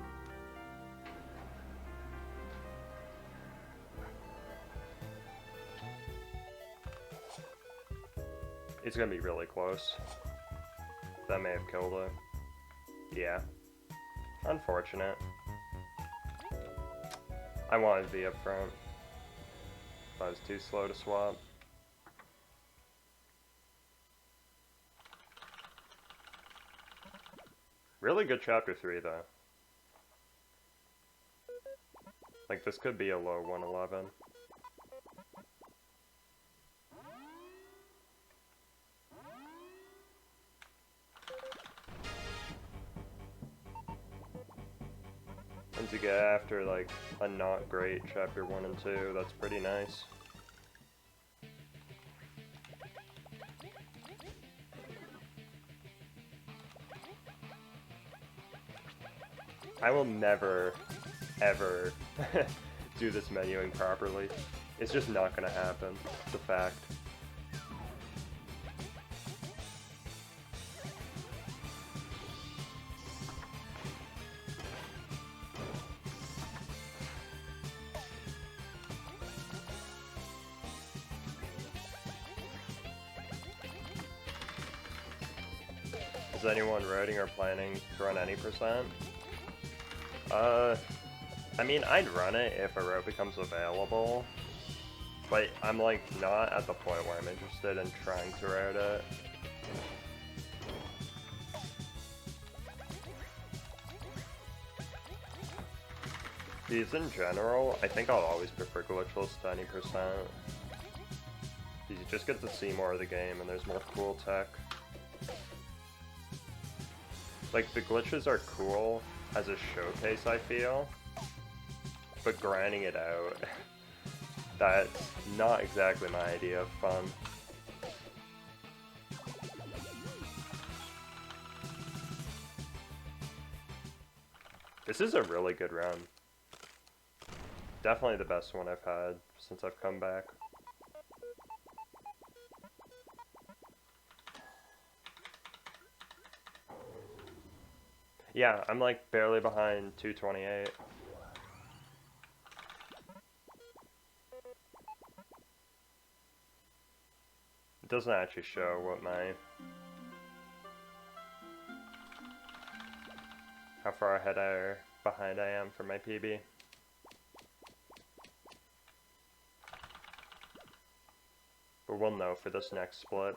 It's gonna be really close. That may have killed it. Yeah. Unfortunate. I wanted to be up front. If I was too slow to swap. Really good chapter 3 though. Like this could be a low 111. And to get after like a not great chapter 1 and 2, that's pretty nice. I will never, ever do this menuing properly. It's just not gonna happen. It's a fact. Is anyone writing or planning to run any percent? I mean, I'd run it if a route becomes available, but I'm like not at the point where I'm interested in trying to route it. These in general, I think I'll always prefer Glitchless to any percent. You just get to see more of the game and there's more cool tech. Like, the glitches are cool as a showcase, I feel, but grinding it out, that's not exactly my idea of fun. This is a really good run. Definitely the best one I've had since I've come back. Yeah, I'm like barely behind 228. It doesn't actually show what how far ahead or behind I am for my PB. But we'll know for this next split.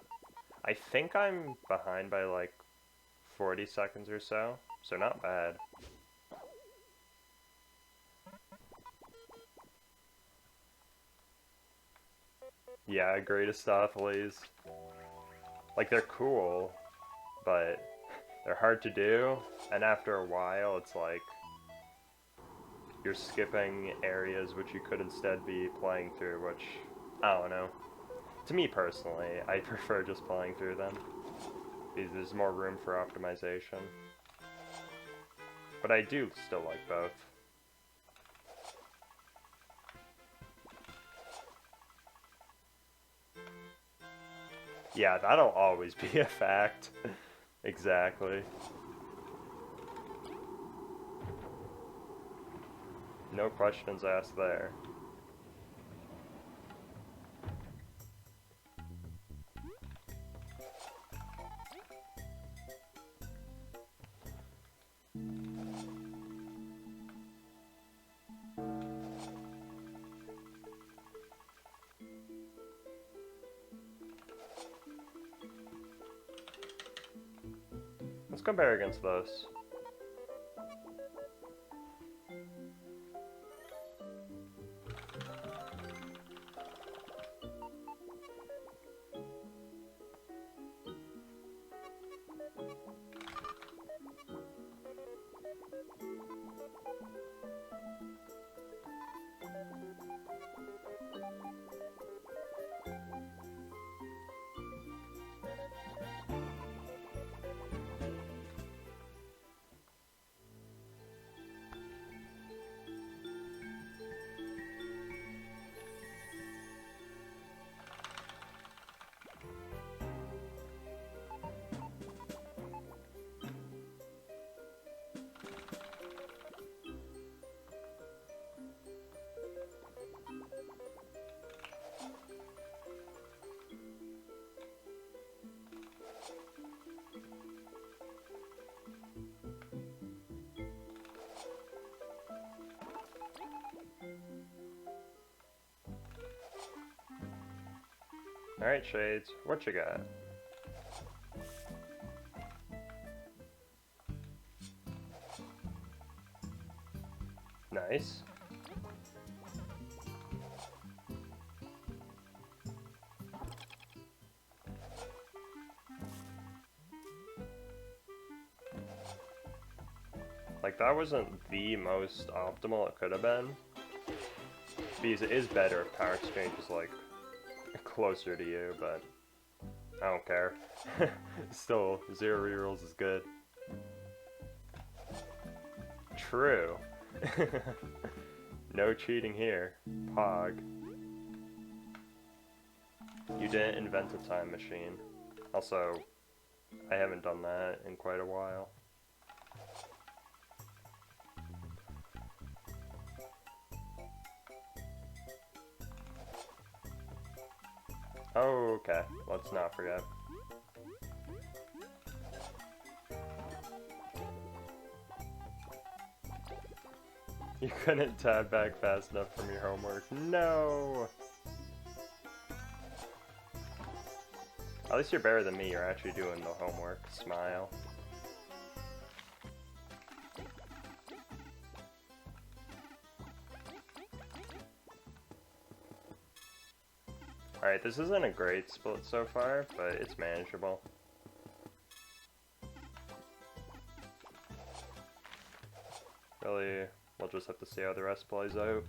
I think I'm behind by like 40 seconds or so, so not bad. Yeah, greatest athletes. Like, they're cool, but they're hard to do, and after a while it's like you're skipping areas which you could instead be playing through, which, I don't know. To me personally, I prefer just playing through them, because there's more room for optimization. But I do still like both. Yeah, that'll always be a fact. Exactly. No questions asked there. Let's compare against those. Alright, Shades, what you got? Nice. Like, that wasn't the most optimal it could have been, because it is better if power exchange is like closer to you, but I don't care. Still, 0 rerolls is good. True. No cheating here. Pog. You didn't invent a time machine. Also, I haven't done that in quite a while. Oh, okay. Let's not forget. You couldn't tab back fast enough from your homework. No! At least you're better than me. You're actually doing the homework. Smile. Alright, this isn't a great split so far, but it's manageable. Really, we'll just have to see how the rest plays out.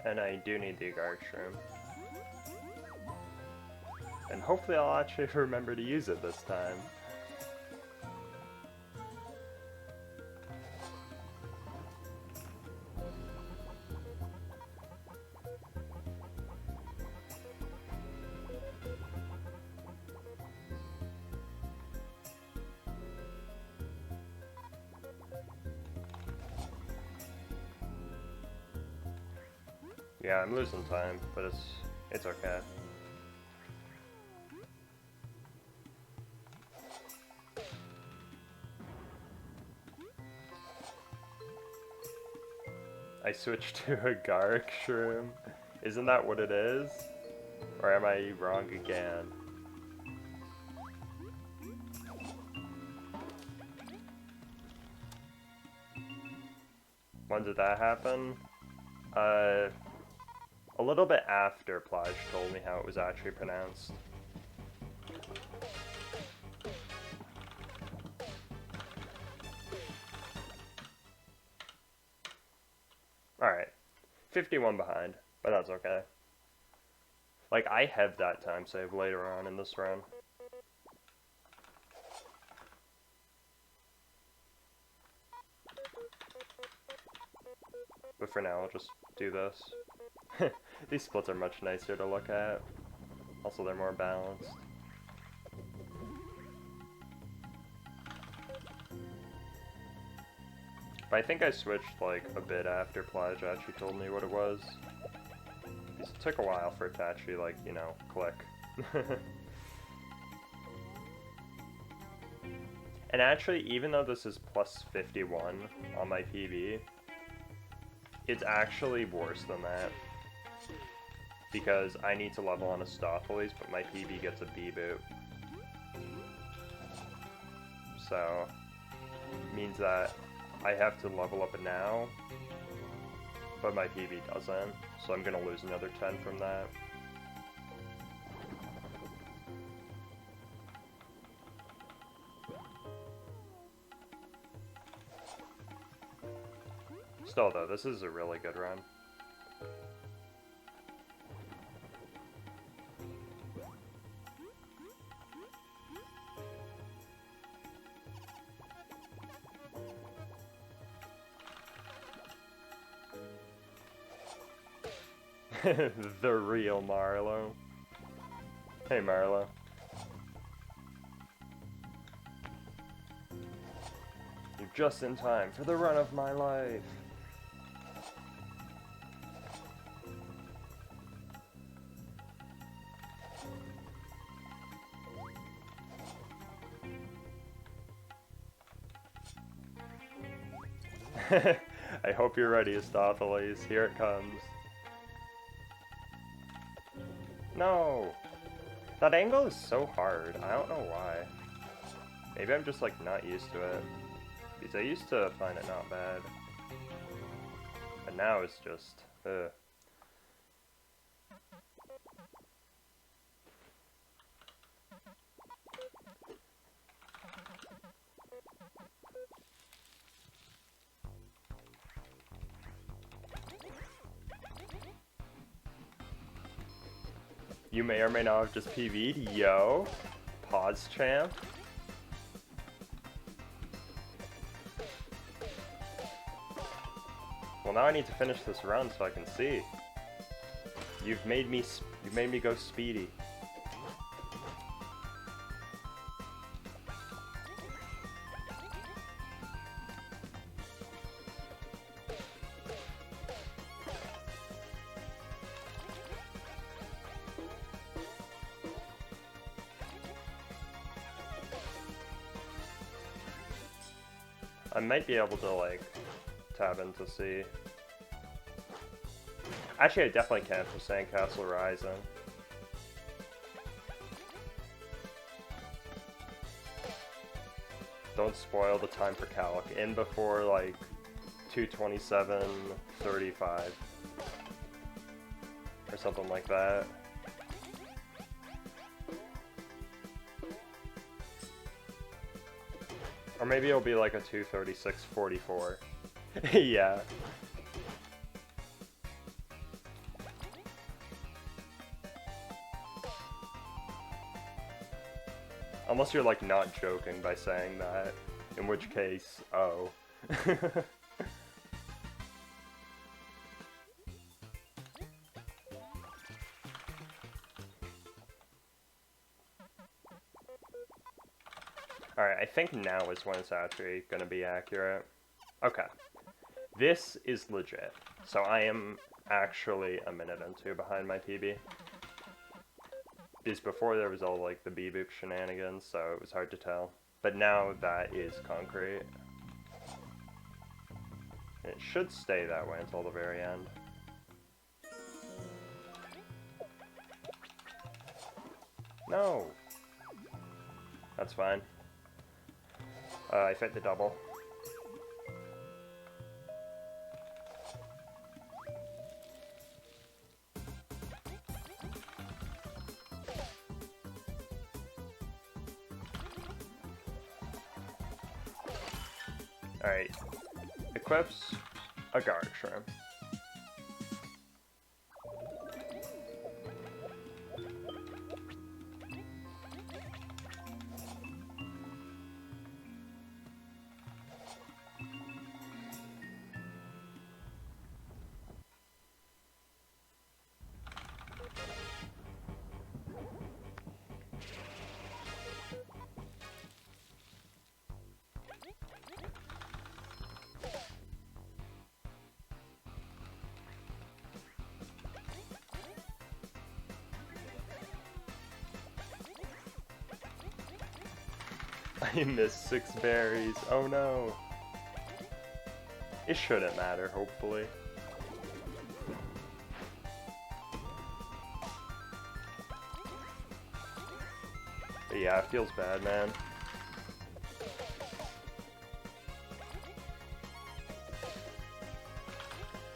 And I do need the agaric shroom. And hopefully I'll actually remember to use it this time. Yeah, I'm losing time, but it's okay. I switched to a agaric shroom. Isn't that what it is? Or am I wrong again? When did that happen? A little bit after Plage told me how it was actually pronounced. Alright. 51 behind, but that's okay. Like, I have that time save later on in this run. But for now, I'll just do this. These splits are much nicer to look at. Also, they're more balanced. But I think I switched, like, a bit after Plage actually told me what it was. It took a while for it to actually, like, you know, click. And actually, even though this is plus 51 on my PB, it's actually worse than that. Because I need to level on Astophiles, but my PB gets a B boot. So, means that I have to level up now, but my PB doesn't, so I'm gonna lose another 10 from that. Still though, this is a really good run. The real Marlo. Hey Marlo. You're just in time for the run of my life. I hope you're ready, Astophiles. Here it comes. No! That angle is so hard. I don't know why. Maybe I'm just, like, not used to it. Because I used to find it not bad. But now it's just, ugh. You may or may not have just PV'd. Yo. Pause champ. Well, now I need to finish this run so I can see. You've made me go speedy. I might be able to, like, tab in to see. Actually, I definitely can for Sandcastle Rising. Don't spoil the time for Calc. In before, like, 2:27:35. Or something like that. Or maybe it'll be like a 2:36:44. Yeah. Unless you're like not joking by saying that, in which case, oh. Alright, I think now is when it's actually gonna be accurate. Okay. This is legit. So I am actually a minute and 2 behind my PB. Because before there was all like the beep-boop shenanigans, so it was hard to tell. But now that is concrete. And it should stay that way until the very end. No! That's fine. I fit the double. Alright. Equips a guard shrimp. I missed 6 berries. Oh no. It shouldn't matter, hopefully. But yeah, it feels bad, man.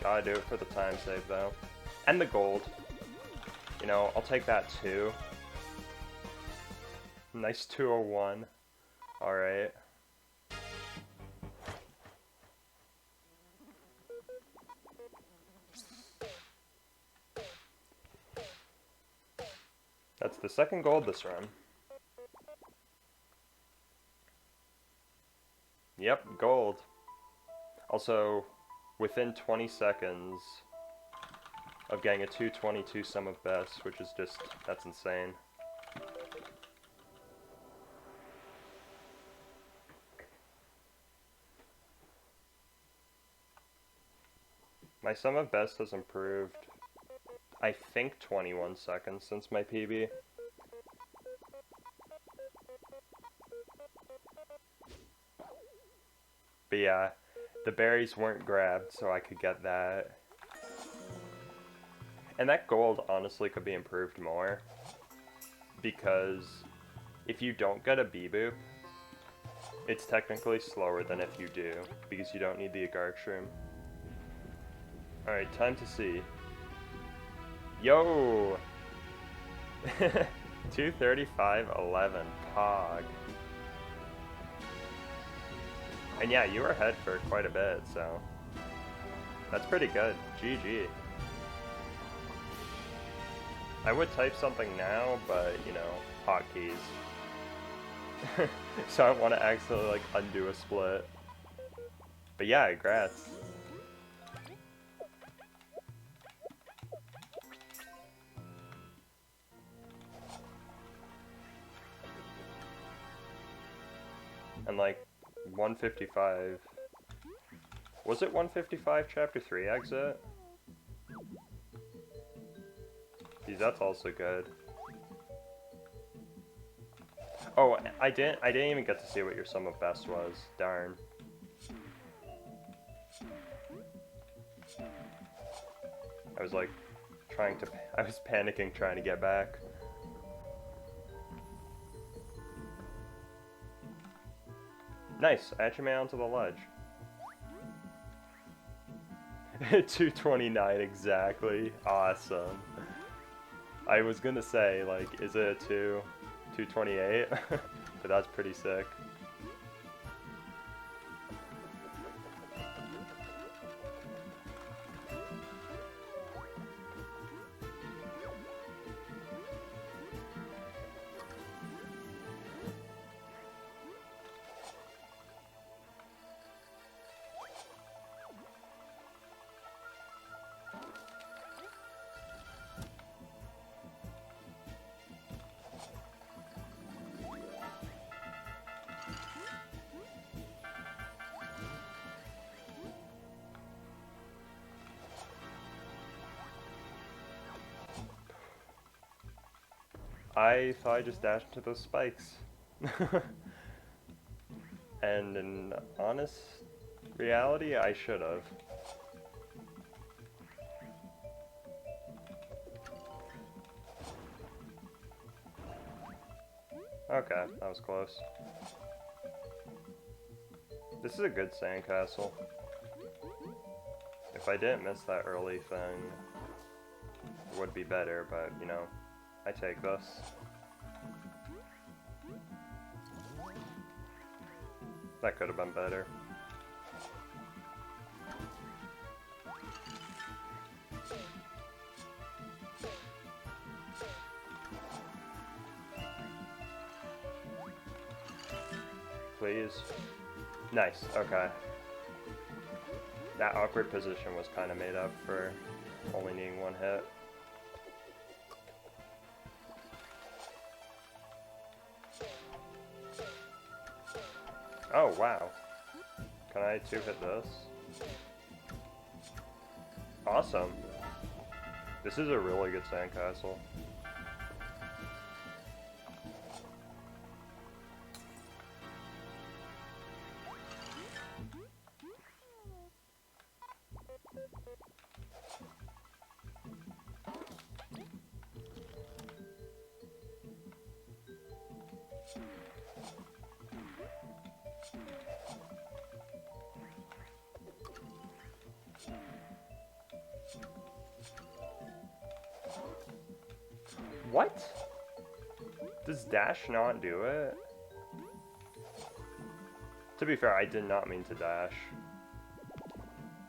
Gotta do it for the time save, though. And the gold. You know, I'll take that too. Nice 201. Alright. That's the second gold this run. Yep, gold. Also, within 20 seconds of getting a 222 sum of best, which is just, that's insane. My sum of best has improved, I think, 21 seconds since my PB. But yeah, the berries weren't grabbed, so I could get that. And that gold honestly could be improved more, because if you don't get a B-boop, it's technically slower than if you do, because you don't need the agark shroom. Alright, time to see. Yo! 235.11, Pog. And yeah, you were ahead for quite a bit, so that's pretty good. GG. I would type something now, but, you know, hotkeys. So I don't want to accidentally, like, undo a split. But yeah, congrats. And, like, 155. Was it 155 Chapter 3 exit? Geez, that's also good. Oh, I didn't even get to see what your sum of best was. Darn. I was like I was panicking trying to get back. Nice, I actually made it onto the ledge. 229 exactly. Awesome. I was gonna say, like, is it a 228? But that's pretty sick. I thought I just dashed into those spikes. And in honest reality, I should have. Okay, that was close. This is a good sandcastle. If I didn't miss that early thing, it would be better, but, you know, I take this. That could have been better. Please. Nice, okay. That awkward position was kind of made up for only needing one hit. Oh, wow. Can I two-hit this? Awesome. This is a really good sandcastle. What? Does dash not do it? To be fair, I did not mean to dash.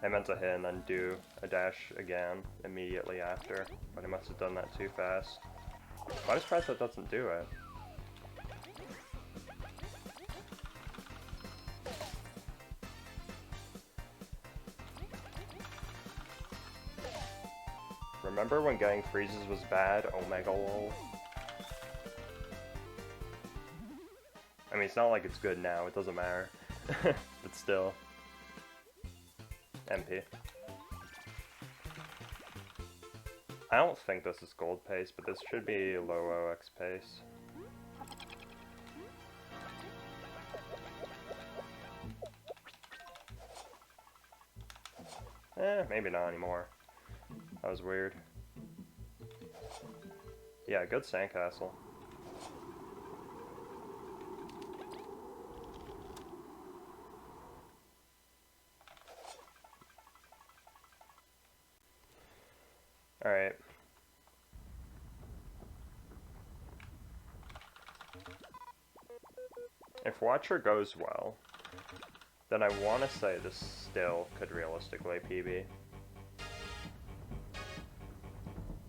I meant to hit and then do a dash again immediately after, but I must have done that too fast. I'm surprised that doesn't do it. Remember when getting freezes was bad? Omega lol. I mean, it's not like it's good now, it doesn't matter. But still. MP. I don't think this is gold pace, but this should be low OX pace. Maybe not anymore. That was weird. Yeah, good sandcastle. Alright. If Watcher goes well, then I want to say this still could realistically PB.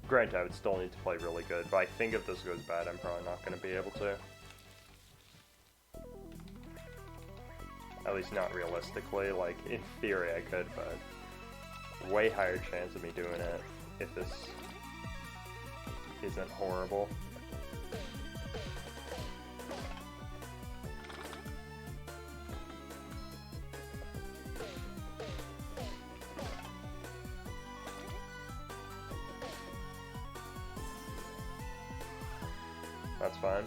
Granted, I would still need to play really good, but I think if this goes bad, I'm probably not going to be able to. At least not realistically, like, in theory I could, but way higher chance of me doing it if this isn't horrible. That's fine.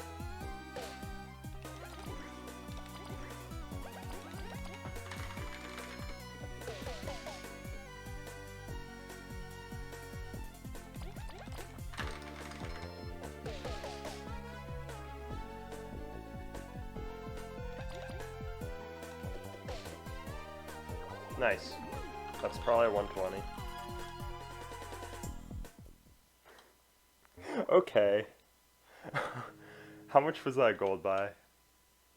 Nice. That's probably 120. Okay. How much was that gold by?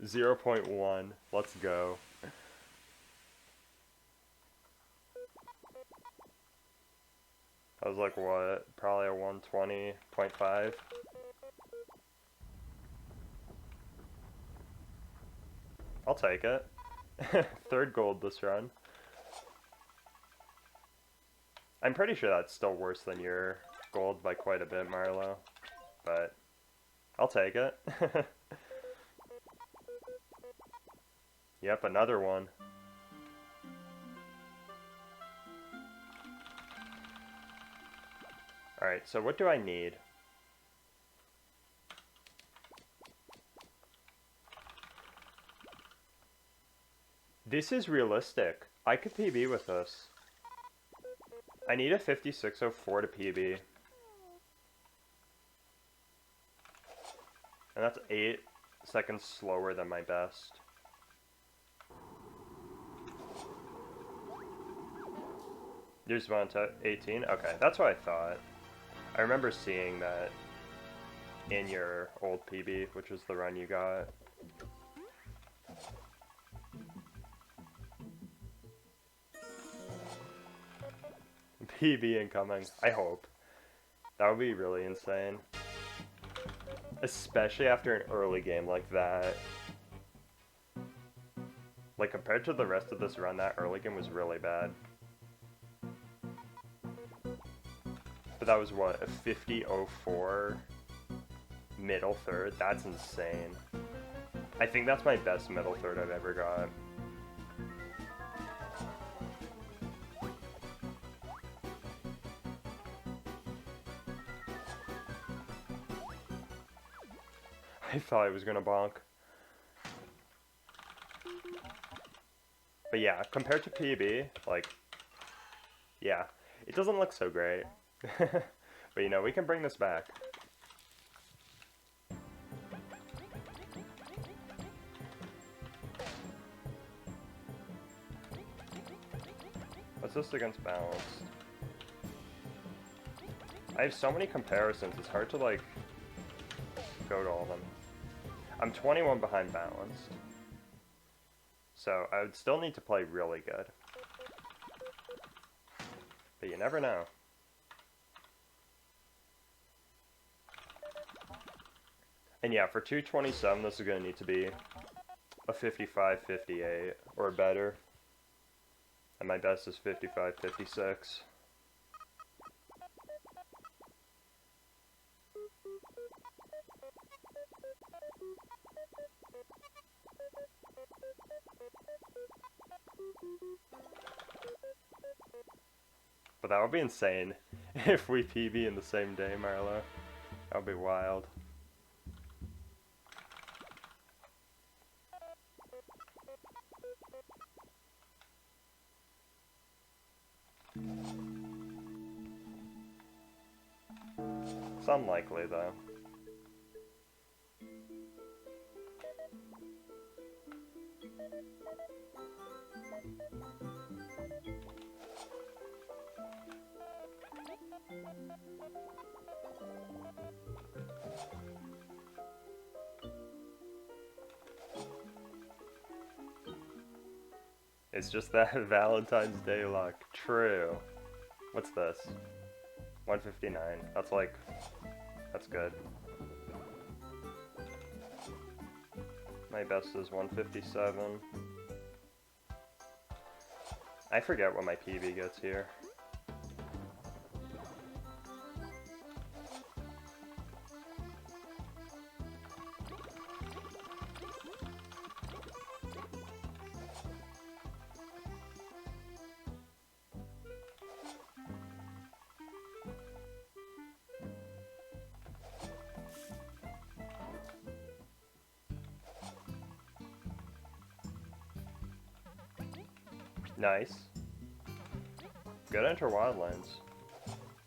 0.1. Let's go. I was like, what? Probably a 120.5. I'll take it. Third gold this run. I'm pretty sure that's still worse than your gold by quite a bit, Marlo. But I'll take it. Yep, another one. Alright, so what do I need? This is realistic. I could PB with this. I need a 5604 to PB. And that's 8 seconds slower than my best. Yours went to 18? Okay, that's what I thought. I remember seeing that in your old PB, which was the run you got. PB incoming. I hope. That would be really insane. Especially after an early game like that. Like, compared to the rest of this run, that early game was really bad. But that was, what, a 50-04 middle third? That's insane. I think that's my best middle third I've ever got. I thought I was gonna bonk. But yeah, compared to PB, like, yeah, it doesn't look so great. But you know, we can bring this back. What's this against balanced? I have so many comparisons, it's hard to, like, go to all of them. I'm 21 behind balanced. So I would still need to play really good. But you never know. And yeah, for 227, this is going to need to be a 55-58 or better. And my best is 55-56. But that would be insane if we PB in the same day, Marlo. That would be wild. It's unlikely, though. It's just that Valentine's Day luck. True. What's this? 159. That's like... that's good. My best is 157. I forget what my PB gets here. Nice. Good enter wildlands.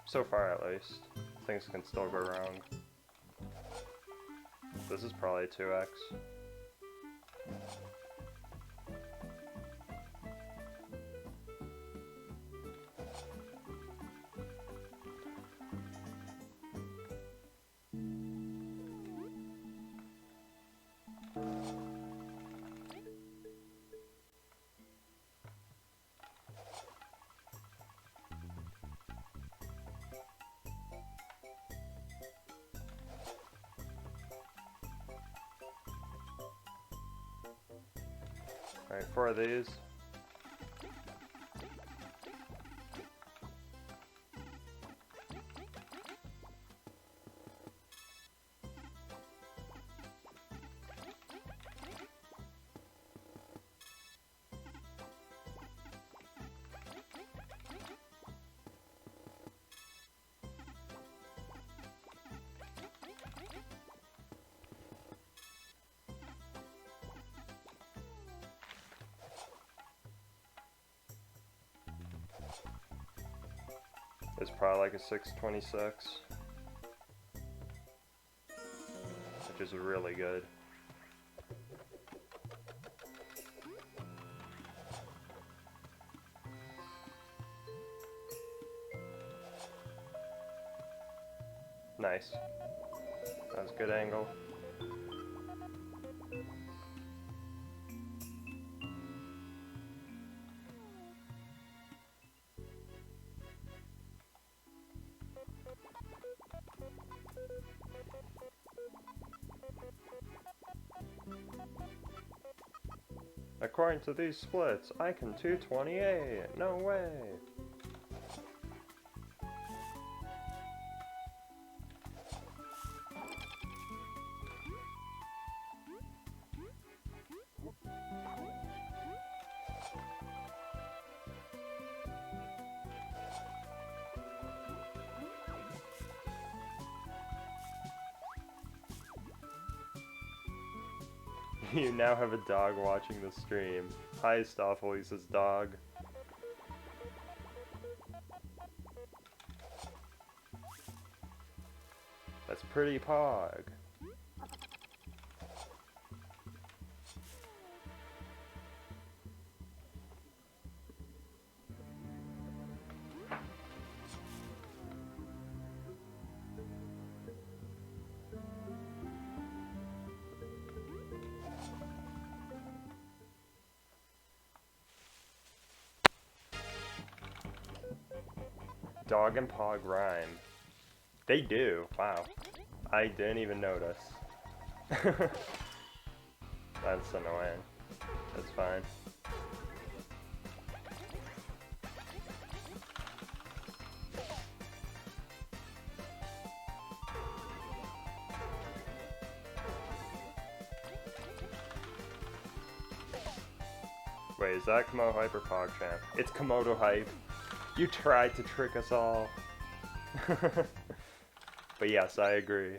So far, at least. Things can still go wrong. This is probably 2x. Alright, 4 of these. is probably like a 626, which is really good. Nice. That was a good angle. According to these splits, I can 228. No way. You now have a dog watching the stream. Hi, Stophelis' dog. That's pretty pog. Dog and pog rhyme. They do. Wow. I didn't even notice. That's annoying. That's fine. Wait, is that Komodo Hype or PogChamp? It's Komodo Hype. You tried to trick us all. But yes, I agree.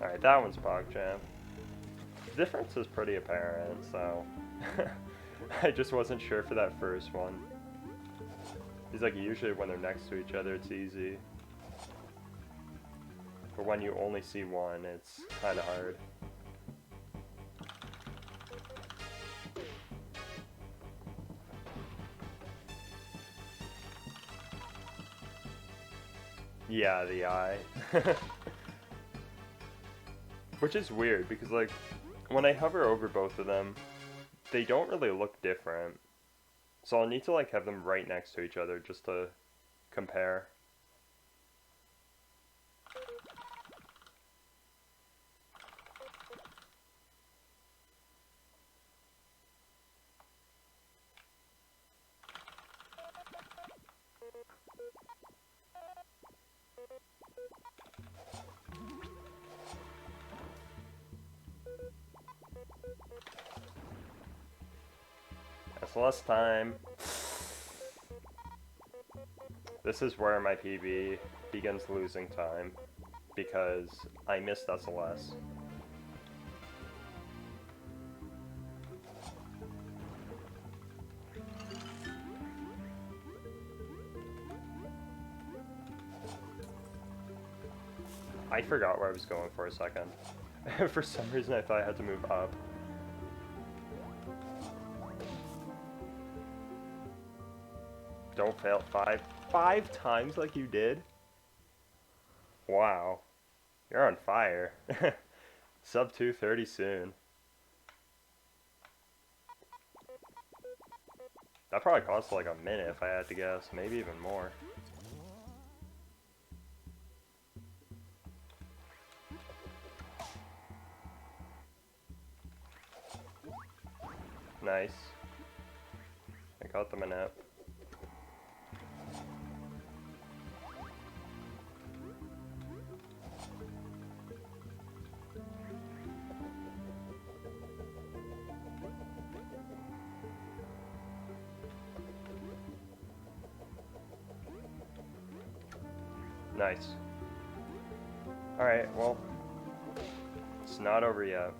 Alright, that one's PogChamp. The difference is pretty apparent, so I just wasn't sure for that first one. He's like, usually when they're next to each other, it's easy. But when you only see one, it's kind of hard. Yeah, the eye. Which is weird, because like, when I hover over both of them, they don't really look different. So I'll need to like have them right next to each other just to compare. That's less time. This is where my PB begins losing time, because I missed SLS. I forgot where I was going for a second. For some reason I thought I had to move up. Don't fail. Five times like you did? Wow. You're on fire. Sub 230 soon. That probably cost like a minute if I had to guess. Maybe even more. Nice. I got the minute. Nice. Alright, well, it's not over yet.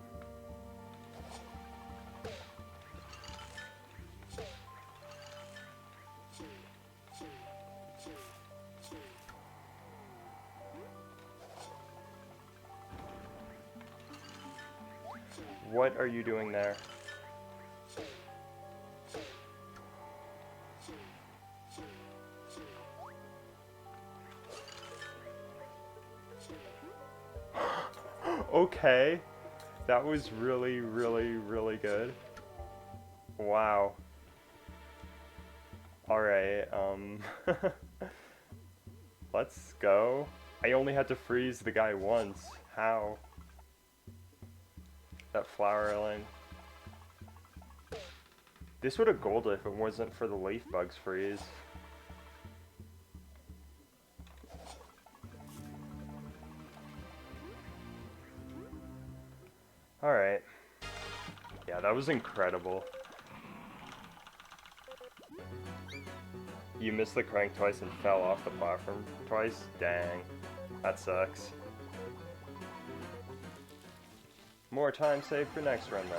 What are you doing there? Okay, that was really, really, really good. Wow. Alright, let's go. I only had to freeze the guy once. How? That flower line. This would have gold if it wasn't for the leaf bugs freeze. Alright. Yeah, that was incredible. You missed the crank twice and fell off the platform twice? Dang. That sucks. More time saved for next run though.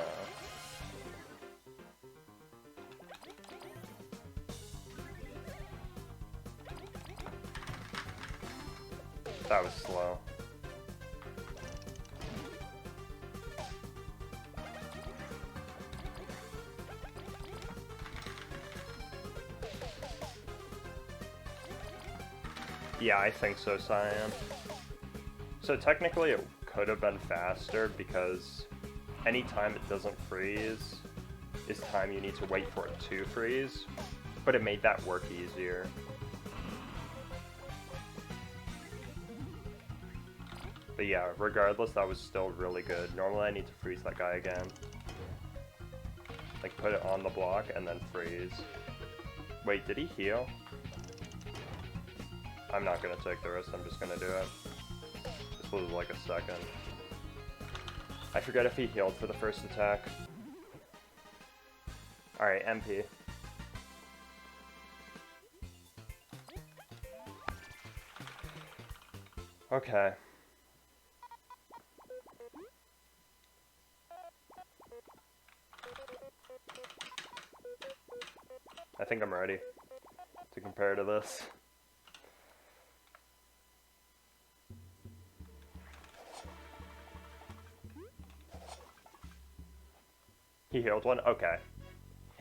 That was slow. Yeah, I think so, Cyan. So technically it could have been faster because anytime it doesn't freeze is time you need to wait for it to freeze, but it made that work easier. But yeah, regardless, that was still really good. Normally I need to freeze that guy again. Like, put it on the block and then freeze. Wait, did he heal? I'm not gonna take the risk, I'm just gonna do it. This was like a second. I forget if he healed for the first attack. Alright, MP. Okay. I think I'm ready to compare to this. He healed one? Okay.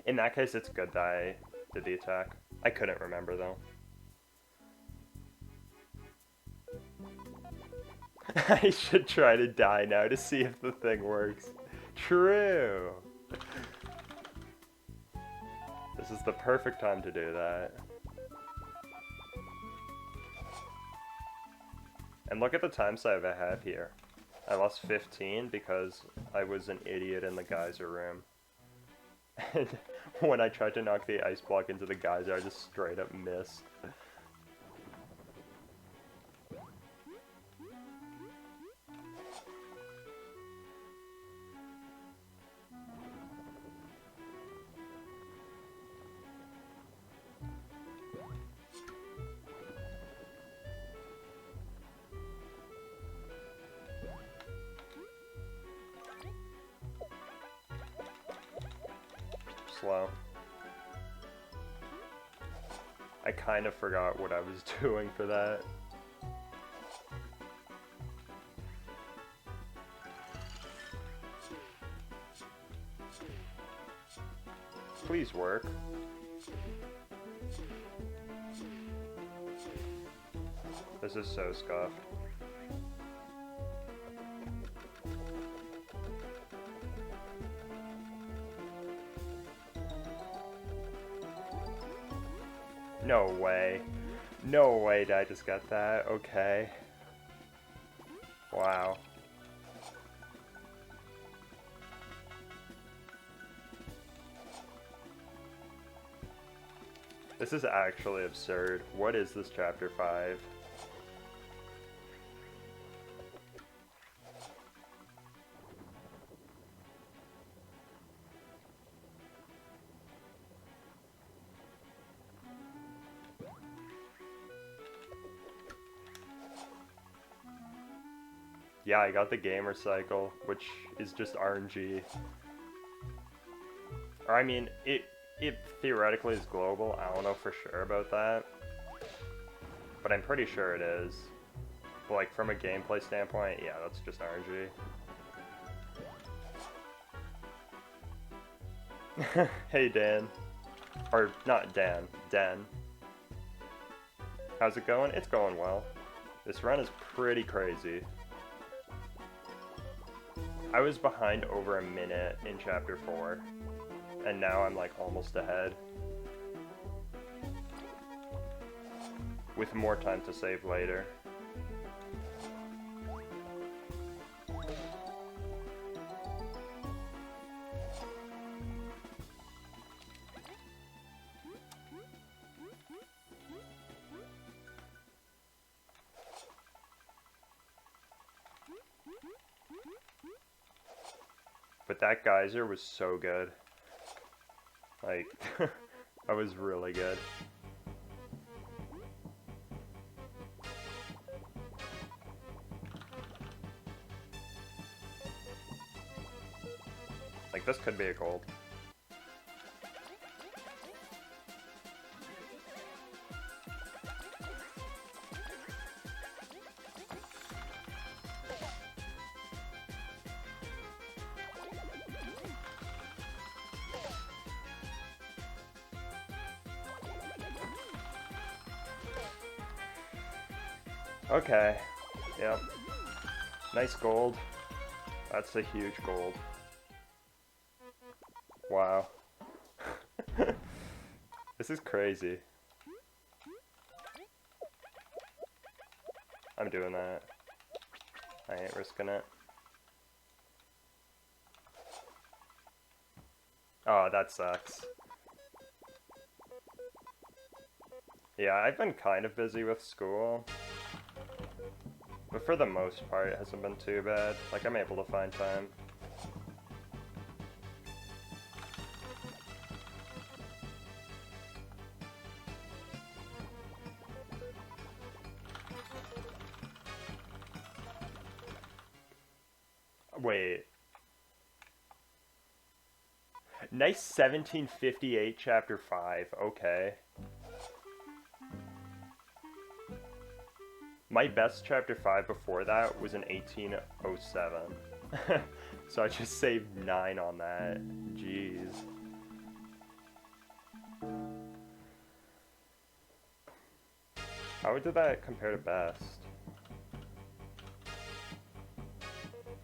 In that case, it's good that I did the attack. I couldn't remember, though. I should try to die now to see if the thing works. True! This is the perfect time to do that. And look at the time save I have here. I lost 15 because I was an idiot in the geyser room. And when I tried to knock the ice block into the geyser, I just straight up missed. Slow. I kind of forgot what I was doing for that. Please work. This is so scuffed. No way. No way I just got that. Okay. Wow. This is actually absurd. What is this chapter 5? Yeah, I got the gamer cycle, which is just RNG. Or I mean, it theoretically is global. I don't know for sure about that, but I'm pretty sure it is. But like from a gameplay standpoint, yeah, that's just RNG. Hey Dan, or not Dan, Den. How's it going? It's going well. This run is pretty crazy. I was behind over a minute in chapter 4, and now I'm like almost ahead. With more time to save later. But that geyser was so good. Like, that was really good. Like, this could be a gold. Okay, yep. Nice gold. That's a huge gold. Wow. This is crazy. I'm doing that. I ain't risking it. Oh, that sucks. Yeah, I've been kind of busy with school. But for the most part, it hasn't been too bad. Like, I'm able to find time. Wait. Nice 1758 chapter 5. Okay. My best chapter 5 before that was in 1807. So I just saved 9 on that. Jeez. How did that compare to best?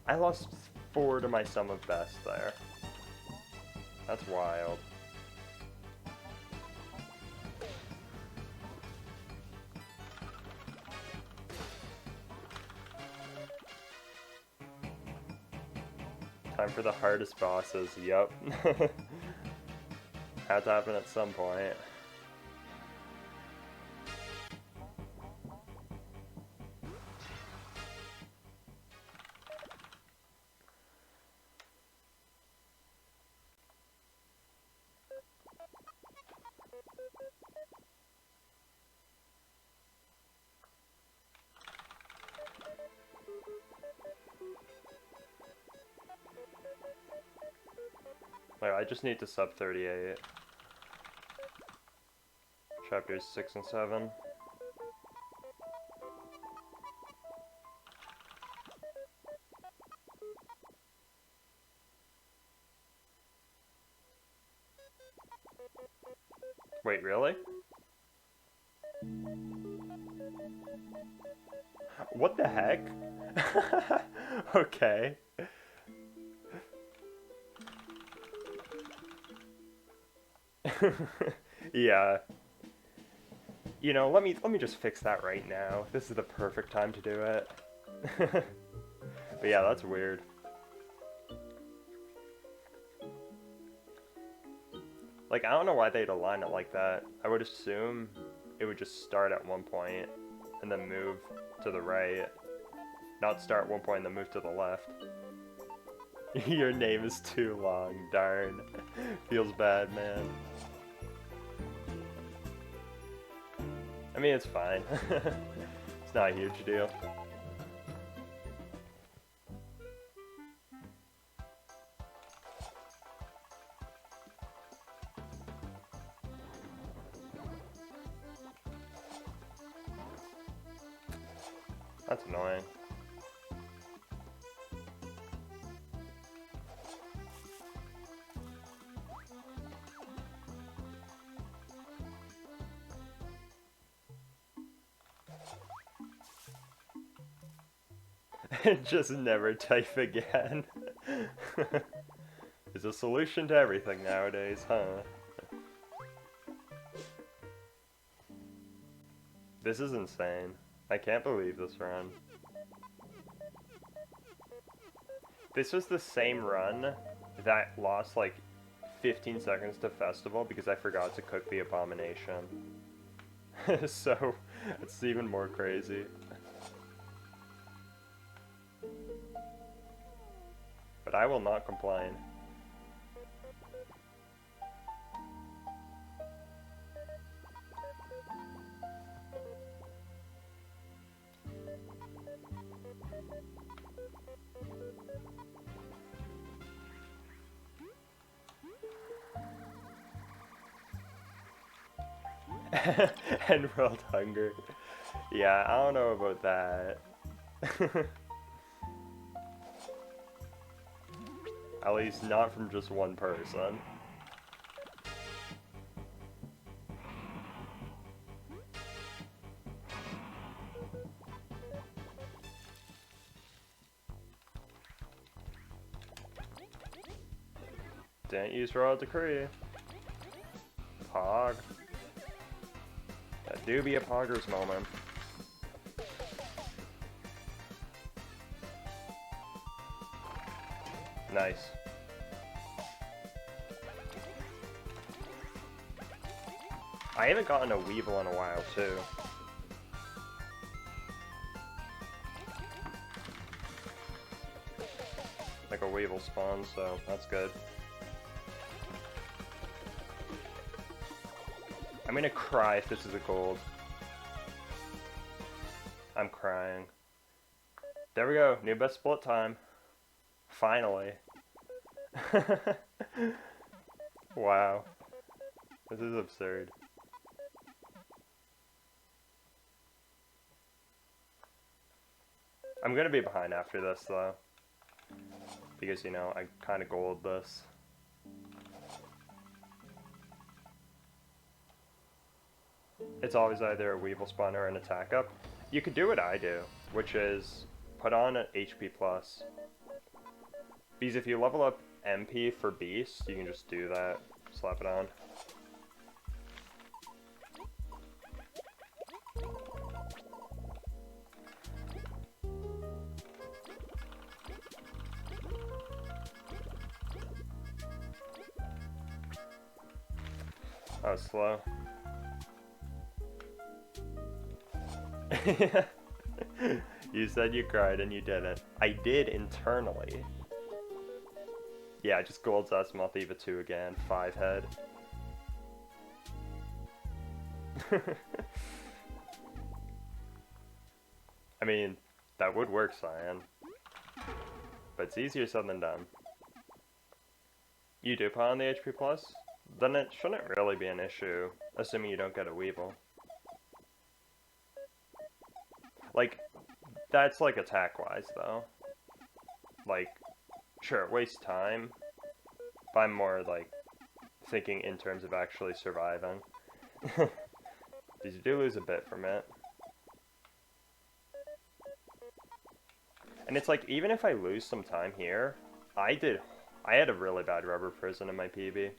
I lost 4 to my sum of best there. That's wild. Time for the hardest bosses, yep. Had to happen at some point. Wait, I just need to sub 38. Chapters 6 and 7. Wait, really? What the heck? Okay. Yeah. You know, let me just fix that right now. This is the perfect time to do it. But yeah, that's weird. Like, I don't know why they'd align it like that. I would assume it would just start at one point and then move to the right. Not start at one point and then move to the left. Your name is too long, darn. Feels bad, man. I mean, it's fine. It's not a huge deal. That's annoying. Just never type again. Is a solution to everything nowadays, huh? This is insane. I can't believe this run. This was the same run that lost like 15 seconds to Festival because I forgot to cook the abomination. So, it's even more crazy. But I will not complain. And world hunger. Yeah, I don't know about that. At least not from just one person. Didn't use Royal Decree. Pog. That do be a Pogger's moment. Nice. I haven't gotten a Weevil in a while, too. Like a Weevil spawn, so that's good. I'm gonna cry if this is a gold. I'm crying. There we go, new best split time. Finally. Wow. This is absurd. I'm gonna be behind after this though. Because, you know, I kinda gold this. It's always either a Weevil spawn or an attack up. You could do what I do, which is put on an HP plus. Because if you level up MP for Beast, you can just do that. Slap it on. Oh, slow. You said you cried and you didn't. I did internally. Yeah, just Gold's Azimuth Eva 2 again. 5 head. I mean, that would work, Cyan. But it's easier said than done. You do put on the HP plus? Then it shouldn't really be an issue, assuming you don't get a Weevil. Like, that's like attack-wise, though. Like, sure, it wastes time, but I'm more, like, thinking in terms of actually surviving. Because you do lose a bit from it. And it's like, even if I lose some time here, I had a really bad rubber prison in my PB.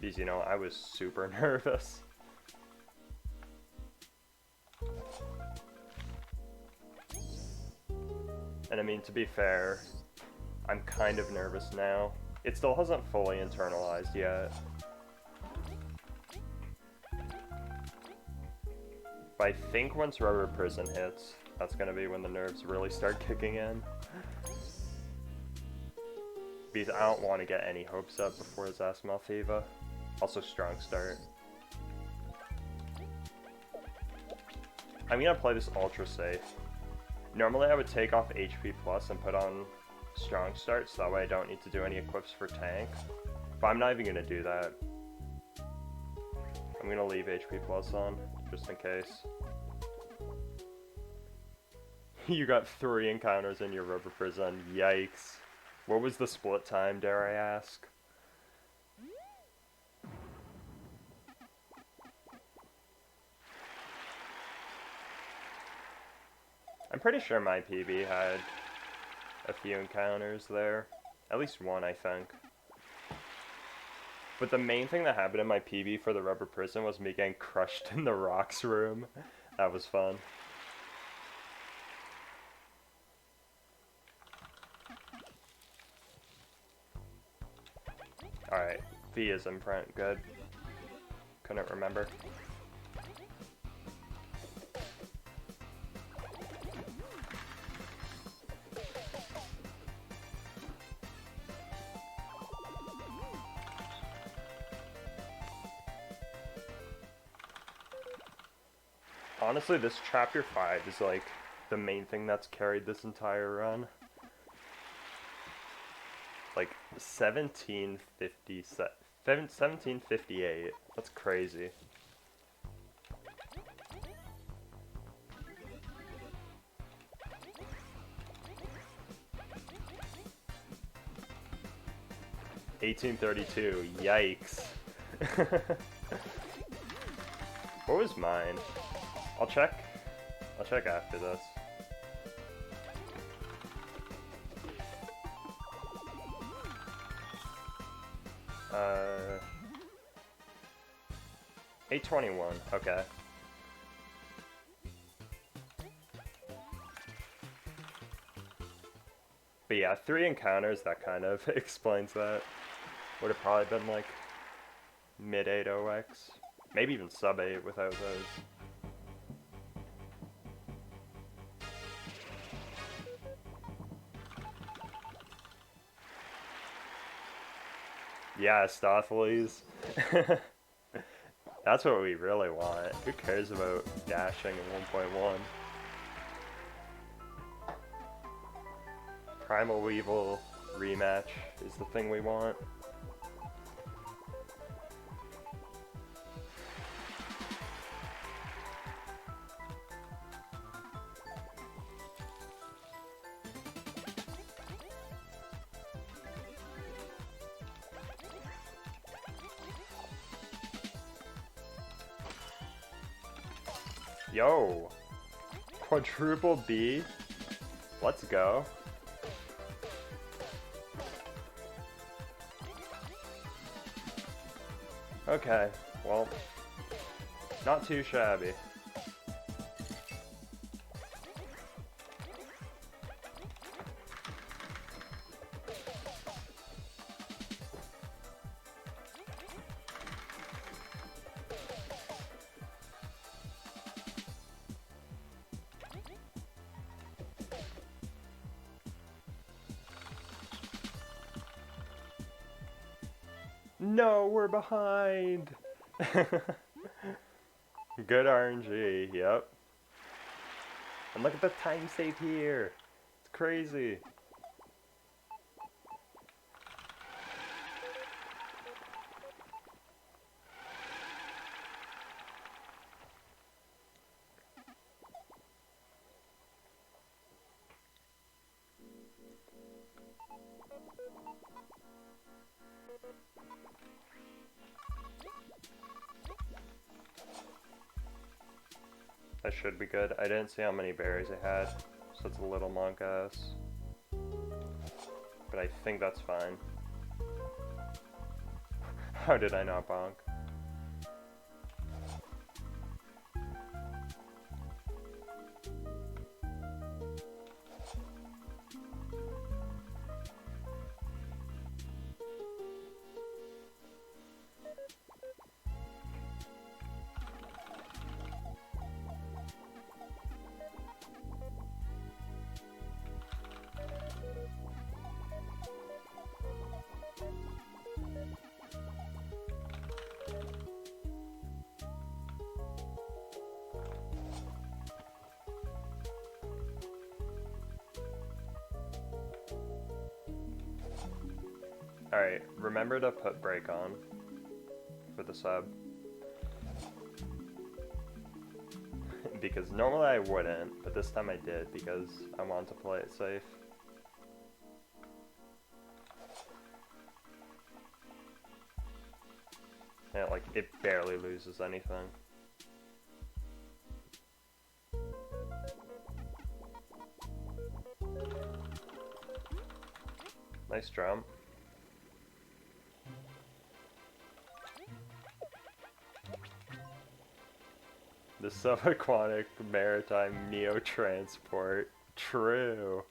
Because, you know, I was super nervous. And I mean, to be fair, I'm kind of nervous now. It still hasn't fully internalized yet. But I think once Rubber Prison hits, that's gonna be when the nerves really start kicking in. Because I don't want to get any hopes up before Azimuth Eva. Also strong start. I'm gonna play this ultra safe. Normally I would take off HP plus and put on strong start, so that way I don't need to do any equips for tank. But I'm not even gonna do that. I'm gonna leave HP plus on, just in case. You got 3 encounters in your rubber prison. Yikes. What was the split time, dare I ask? I'm pretty sure my PB had a few encounters there. At least one, I think. But the main thing that happened in my PB for the rubber prison was me getting crushed in the rocks room. That was fun. Alright, V is imprint, good. Couldn't remember. Honestly, this chapter 5 is like the main thing that's carried this entire run. Like 1758. That's crazy. $1832. Yikes. What was mine? I'll check after this. Uh, 821, okay. But yeah, 3 encounters, that kind of explains that. Would have probably been like mid 8.0x. Maybe even sub 8 without those. Yeah, Stothley's. That's what we really want. Who cares about dashing in 1.1? Primal Weevil rematch is the thing we want. Yo! Quadruple B? Let's go. Okay, well, not too shabby. No, we're behind! Good RNG, yep. And look at the time save here! It's crazy! That should be good. I didn't see how many berries I had, so it's a little monk-ass. But I think that's fine. How did I not bonk? Alright, remember to put break on for the sub. because normally I wouldn't, but this time I did because I wanted to play it safe. Yeah, like, it barely loses anything. Nice jump. The subaquatic maritime neo-transport. True.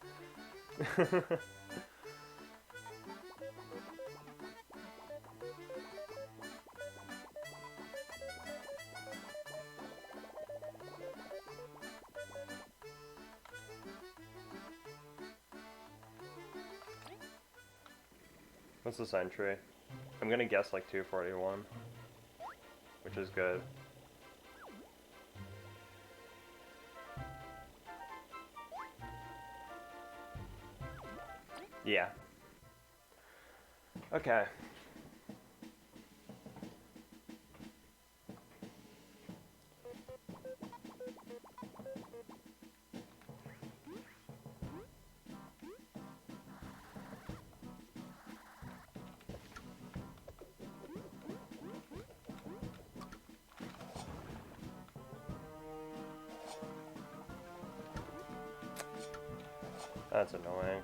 What's this entry? I'm gonna guess like 241, which is good. Yeah. Okay. That's annoying.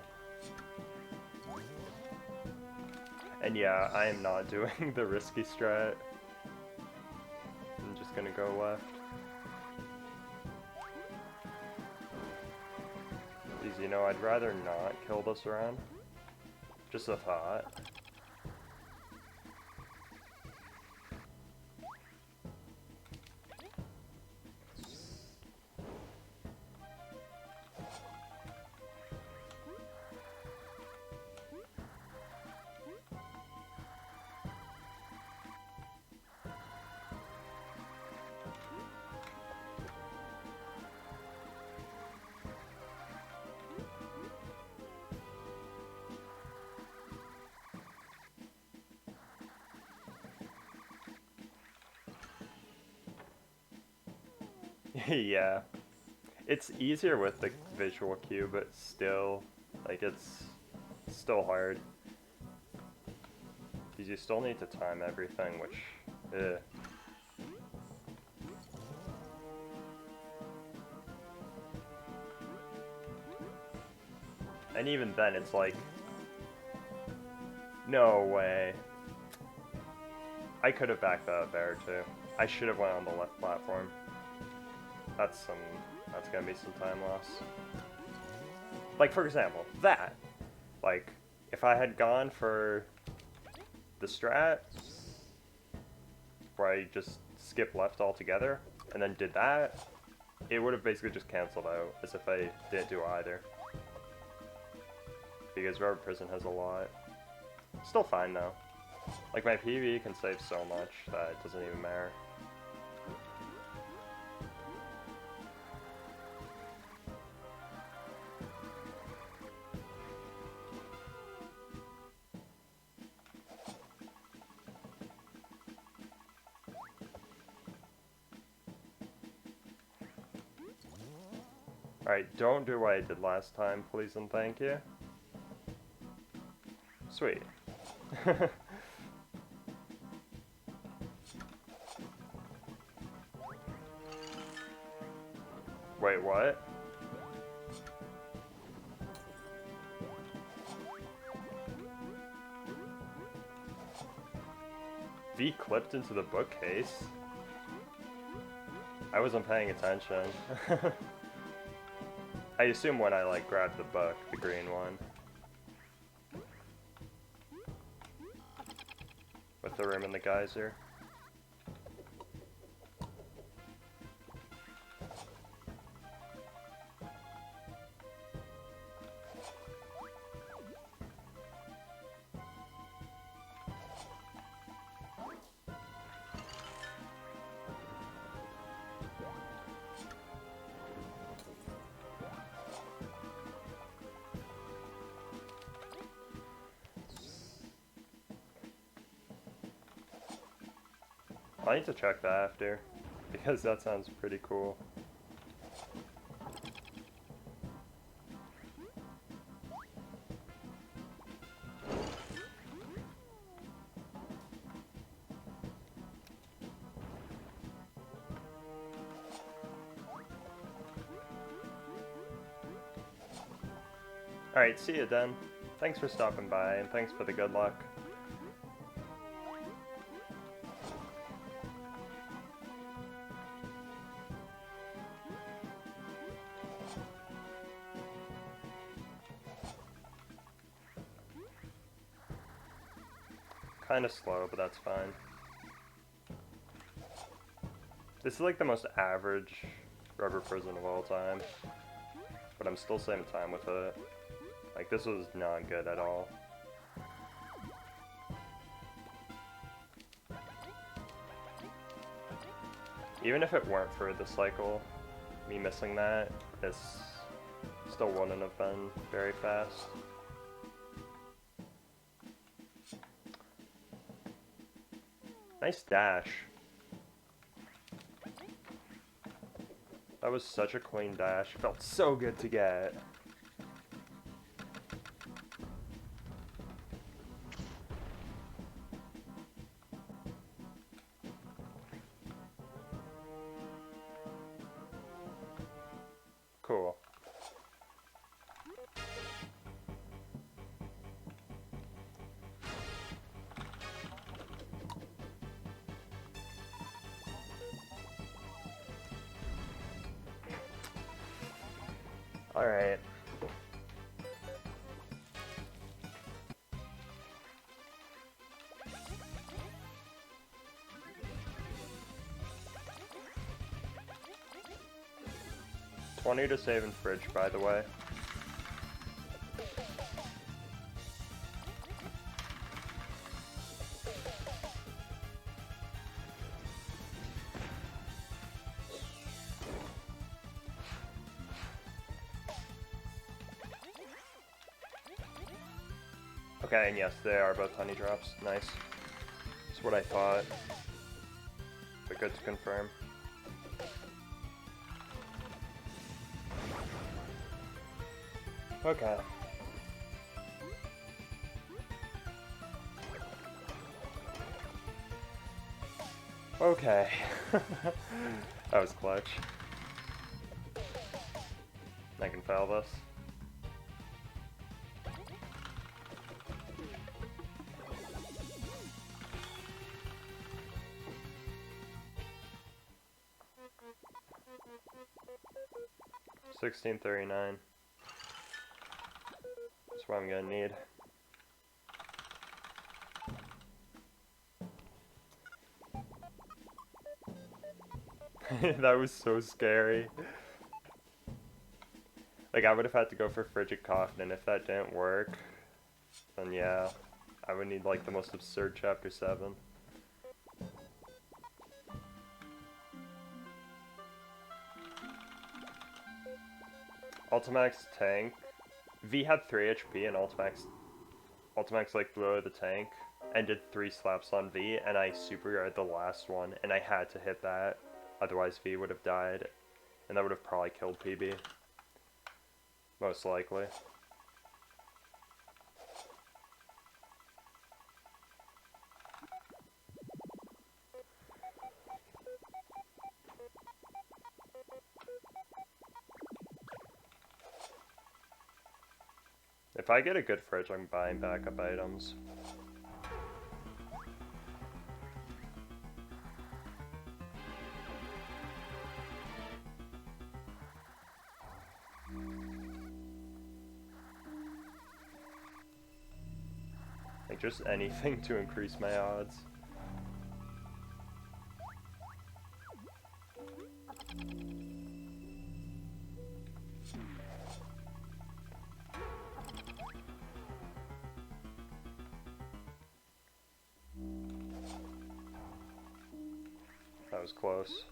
And yeah, I am not doing the risky strat. I'm just gonna go left. Because, you know, I'd rather not kill this round. Just a thought. Yeah. It's easier with the visual cue, but still, like, it's still hard. Because you still need to time everything, which, And even then, it's like, no way. I could have backed that up better, too. I should have went on the left platform. That's gonna be some time loss. Like, for example, that. Like, if I had gone for the strat, where I just skipped left altogether, and then did that, it would have basically just cancelled out, as if I didn't do either. Because Rubber Prison has a lot. Still fine, though. Like, my PV can save so much that it doesn't even matter. Alright, don't do what I did last time, please and thank you. Sweet. Wait, what? V clipped into the bookcase? I wasn't paying attention. I assume when I, like, grabbed the book, the green one. With the room in the geyser. I need to check that after, because that sounds pretty cool. Alright, see you, Den. Thanks for stopping by, and thanks for the good luck. Kinda slow, but that's fine. This is like the most average rubber prison of all time. But I'm still saving time with it. Like, this was not good at all. Even if it weren't for the cycle, me missing that, this still wouldn't have been very fast. Nice dash. That was such a clean dash. It felt so good to get. Cool. Alright. $20 to save in fridge, by the way. Okay, and yes, they are both honey drops. Nice. That's what I thought. But good to confirm. Okay. Okay. That was clutch. I can fail this. $16.39. That's what I'm gonna need. That was so scary. Like, I would have had to go for Frigid Coffin, and if that didn't work, then yeah, I would need like the most absurd Chapter 7. Ultimax tank. V had 3 HP and Ultimax like blew out the tank and did 3 slaps on V, and I super guarded the last one, and I had to hit that, otherwise V would have died, and that would have probably killed PB. Most likely. If I get a good fridge, I'm buying backup items. Like, just anything to increase my odds. That was close.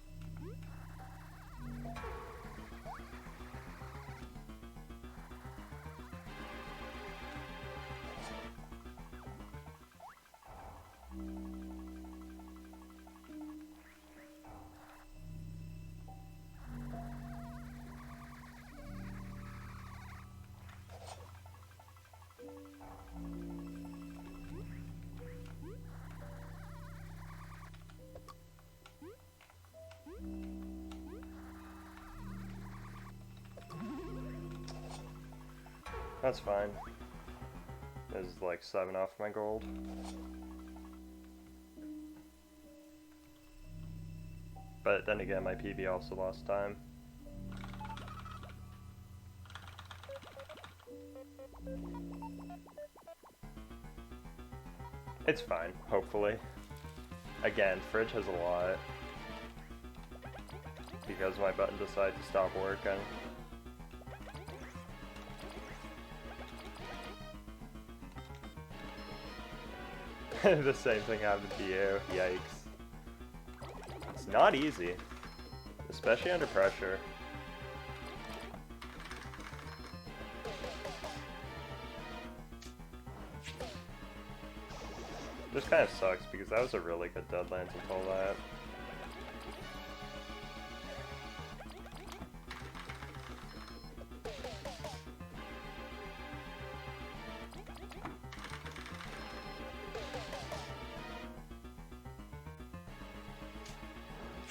That's fine. This is like 7 off my gold. But then again, my PB also lost time. It's fine, hopefully. Again, fridge has a lot. Because my button decided to stop working. The same thing happened to you. Yikes. It's not easy. Especially under pressure. This kind of sucks because that was a really good deadline to pull that.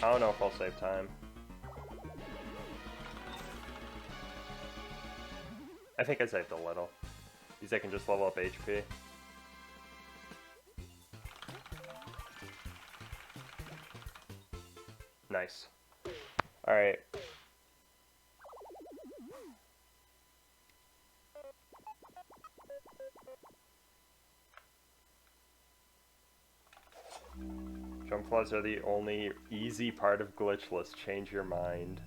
I don't know if I'll save time. I think I saved a little. Because I can just level up HP. Nice. Alright. Jump floods are the only easy part of Glitchless. Change your mind.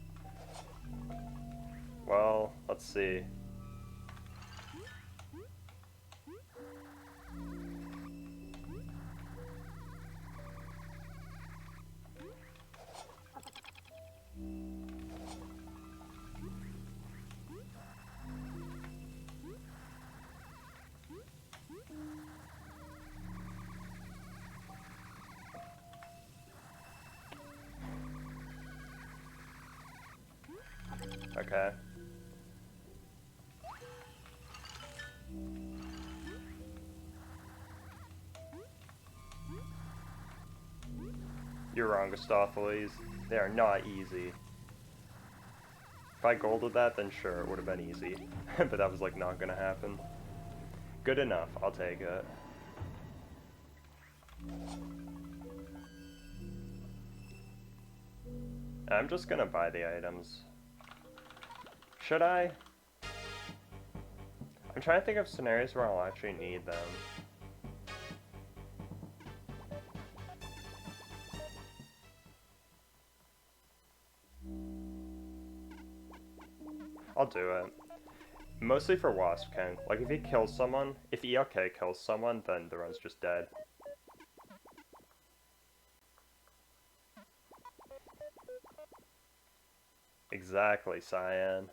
Well, let's see. Okay. You're wrong, Gustopheles. They are not easy. If I golded that, then sure, it would have been easy. But that was, like, not gonna happen. Good enough. I'll take it. I'm just gonna buy the items. Should I? I'm trying to think of scenarios where I'll actually need them. I'll do it. Mostly for Wasp King. Like, if he kills someone, if ELK kills someone, then the run's just dead. Exactly, Cyan.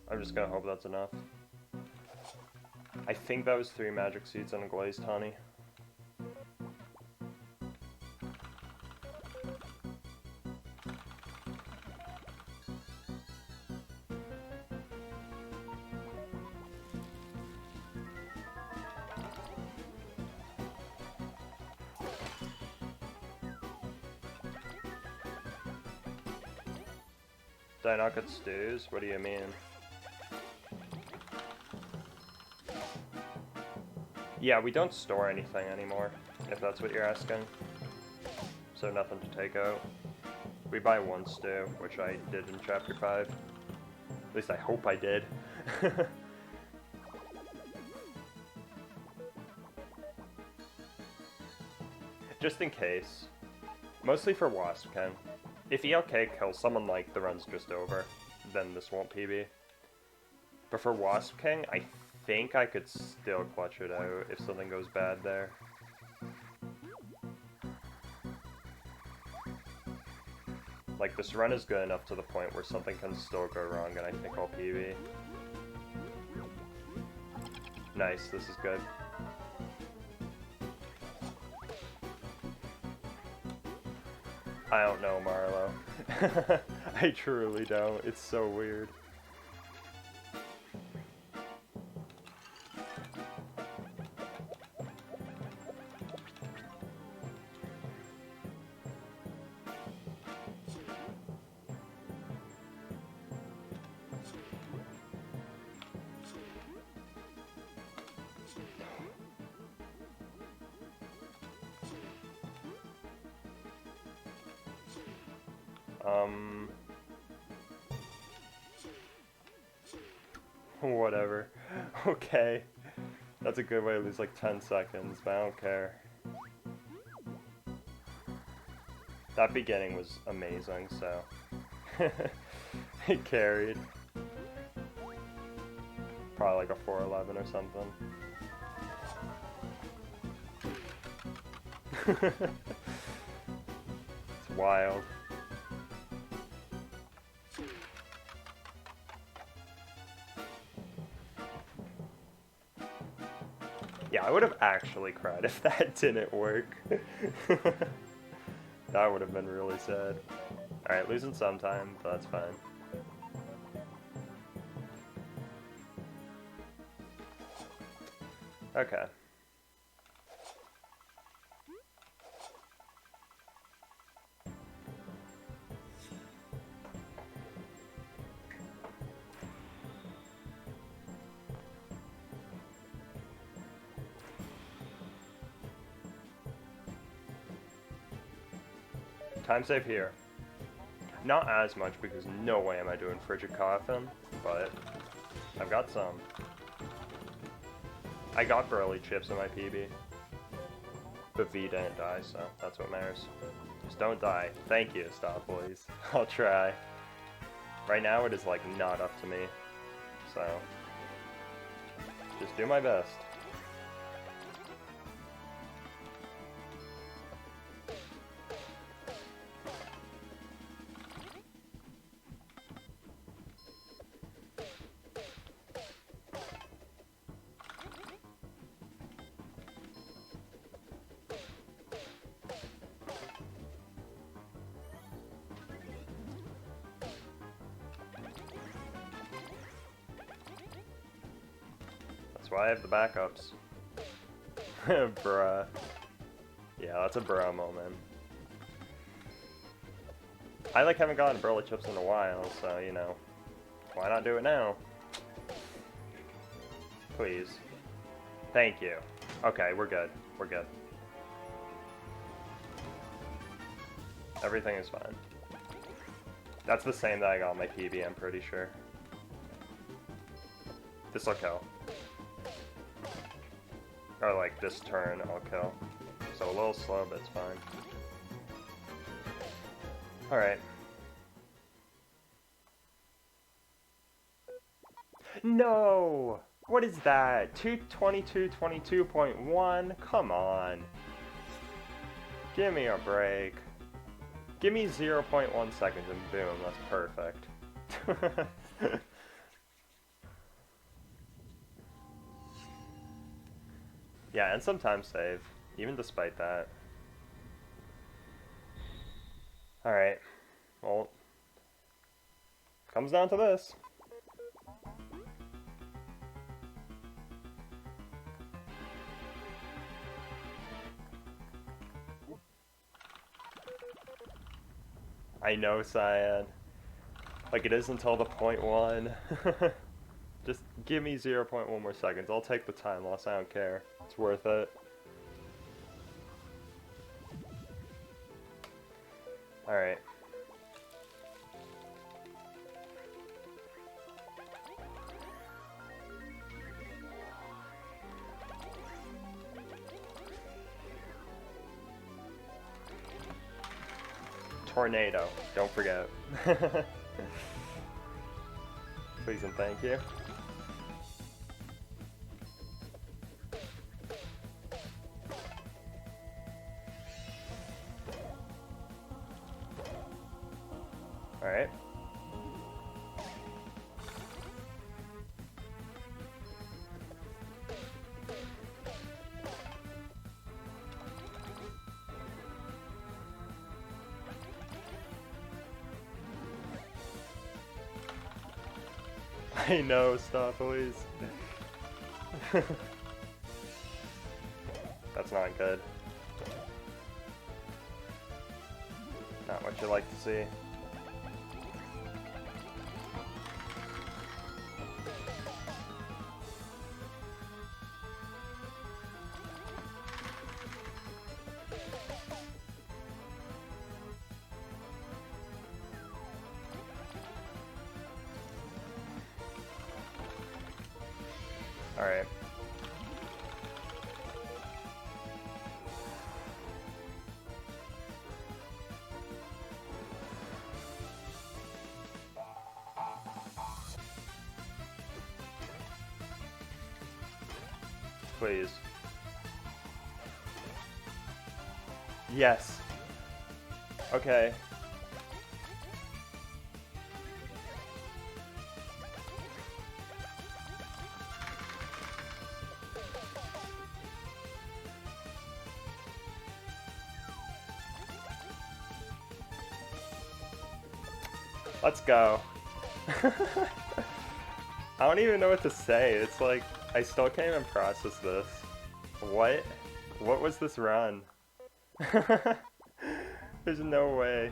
I'm just gonna hope that's enough. I think that was 3 magic seeds and a glazed honey. Did I not get stews? What do you mean? Yeah, we don't store anything anymore, if that's what you're asking. So nothing to take out. We buy 1 stew, which I did in Chapter 5. At least I hope I did. Just in case. Mostly for Wasp King. If ELK kills someone, like, the run's just over, then this won't PB. But for Wasp King, I think I could still clutch it out if something goes bad there. Like, this run is good enough to the point where something can still go wrong, and I think I'll PB. Nice, this is good. I don't know, Marlo. I truly don't. It's so weird. Whatever. Okay. That's a good way to lose like 10 seconds, but I don't care. That beginning was amazing, so it carried. Probably like a 411 or something. It's wild. Yeah, I would have actually cried if that didn't work. That would have been really sad. Alright, losing some time, but that's fine. Okay. Time save here. Not as much because no way am I doing Frigid Coffin, but I've got some. I got burly chips in my PB. But V didn't die, so that's what matters. Just don't die. Thank you, stop boys. I'll try. Right now it is like not up to me. So just do my best. That's why I have the backups. Bruh. Yeah, that's a bruh moment. I like haven't gotten burly chips in a while, so you know, why not do it now? Please. Thank you. Okay, we're good. We're good. Everything is fine. That's the same that I got on my PB, I'm pretty sure. This'll kill. Or like this turn, I'll kill. So a little slow, but it's fine. Alright. No! What is that? 222.22.1? Come on. Give me a break. Give me 0.1 seconds and boom, that's perfect. Yeah, and sometimes save, even despite that. Alright. Well, comes down to this. I know, Cyan. Like, it is until the 0.1. Just give me 0.1 more seconds. I'll take the time loss. I don't care. It's worth it. Alright. Tornado. Don't forget. Please and thank you. Alright. I know, stop, please. That's not good. Not what you like to see. Alright. Please. Yes. Okay. Let's go. I don't even know what to say. It's like, I still can't even process this. What? What was this run? There's no way.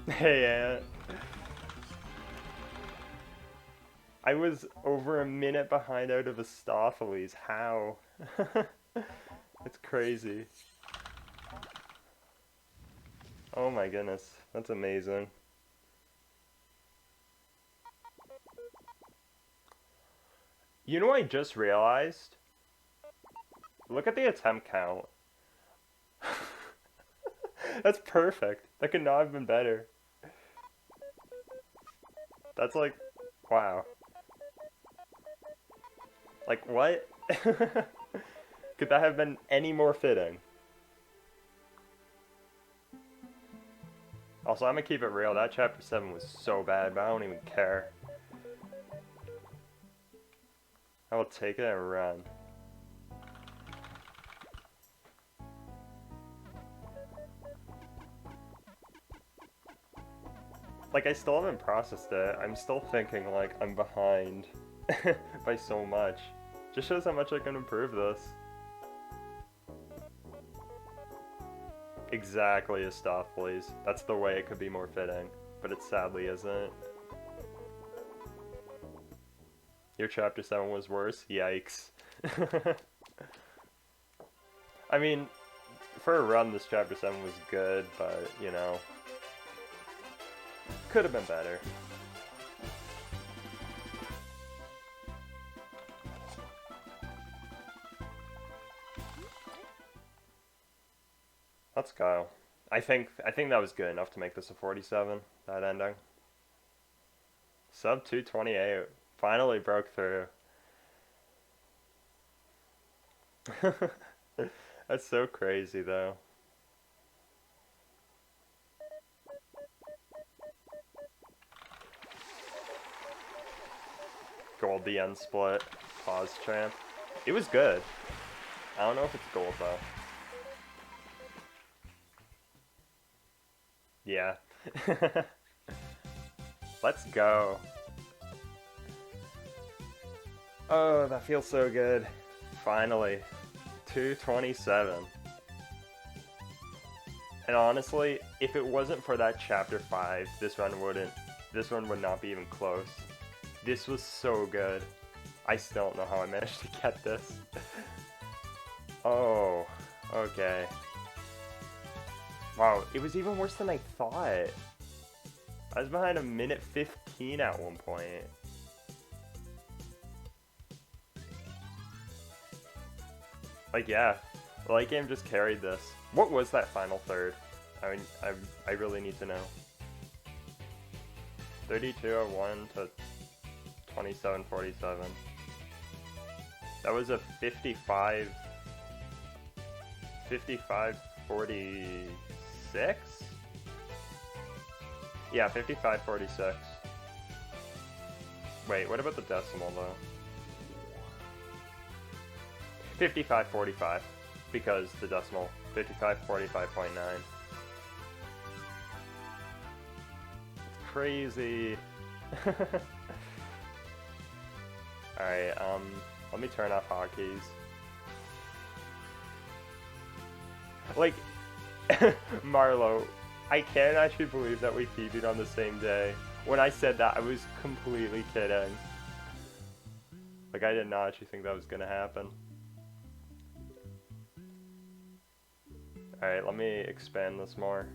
Hey, Aunt. I was over a minute behind out of Astophiles. How? It's crazy. Oh my goodness. That's amazing. You know what I just realized? Look at the attempt count. That's perfect. That could not have been better. That's like, wow. Like, what? Could that have been any more fitting? Also, I'm gonna keep it real. That chapter 7 was so bad, but I don't even care. I will take it and run. Like, I still haven't processed it. I'm still thinking, like, I'm behind by so much. Just shows how much I can improve this. Exactly, Astophiles. That's the way it could be more fitting, but it sadly isn't. Your chapter 7 was worse? Yikes. I mean, for a run, this chapter 7 was good, but, you know, could have been better. Let's go. I think that was good enough to make this a 47, that ending. Sub 228. Finally broke through. That's so crazy, though. Gold the end split. Pause champ. It was good. I don't know if it's gold, though. Yeah. Let's go. Oh, that feels so good. Finally. 227. And honestly, if it wasn't for that chapter 5, this one would not be even close. This was so good. I still don't know how I managed to get this. Oh, okay. Wow, it was even worse than I thought. I was behind a minute 15 at one point. Like, yeah, the late game just carried this. What was that final third? I mean, I really need to know. 32:01 to 27:47. That was a 55:46? Yeah, 5546. Wait, what about the decimal though? 5545, because the decimal, 5545.9. It's crazy. Alright, let me turn off hotkeys. Like, Marlo, I can't actually believe that we PB'd on the same day. When I said that, I was completely kidding. Like, I did not actually think that was gonna happen. Alright, let me expand this more.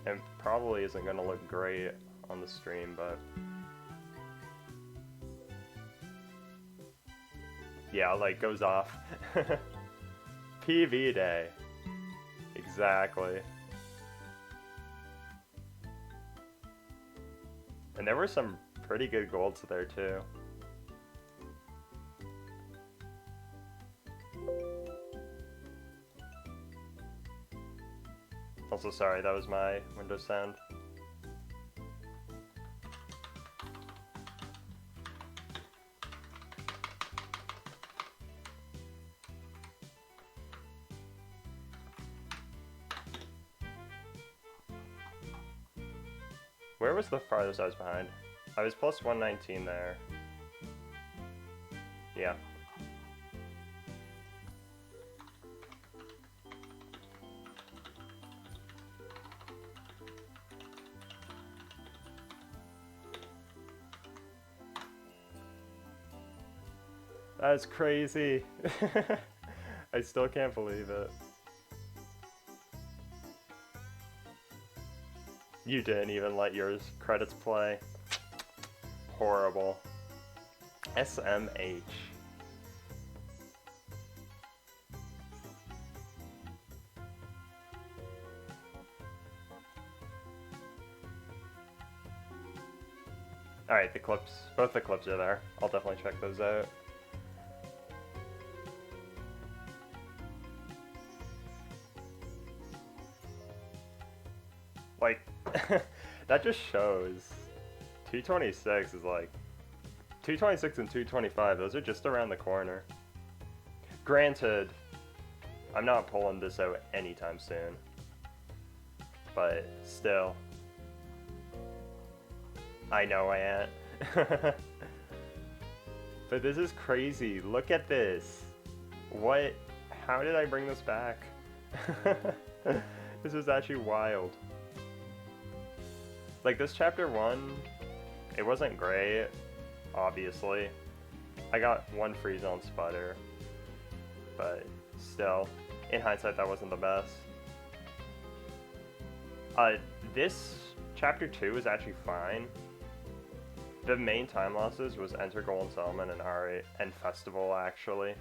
It probably isn't gonna look great on the stream, but... yeah, like, goes off. PV day. Exactly. And there were some pretty good golds there, too. Also, sorry, that was my Windows sound. Where was the farthest I was behind? I was plus 119 there. Yeah. That's crazy. I still can't believe it. You didn't even let yours credits play. Horrible. SMH. Alright, the clips, both the clips are there. I'll definitely check those out. Like, that just shows 226 is like 226 and 225, those are just around the corner. Granted, I'm not pulling this out anytime soon, but still, I know I ain't. But this is crazy. Look at this. What? How did I bring this back? This is actually wild. Like, this chapter 1, it wasn't great, obviously. I got one free zone sputter, but still, in hindsight, that wasn't the best. This chapter 2 is actually fine. The main time losses was Enter Golden Settlement and R8 and Festival, actually,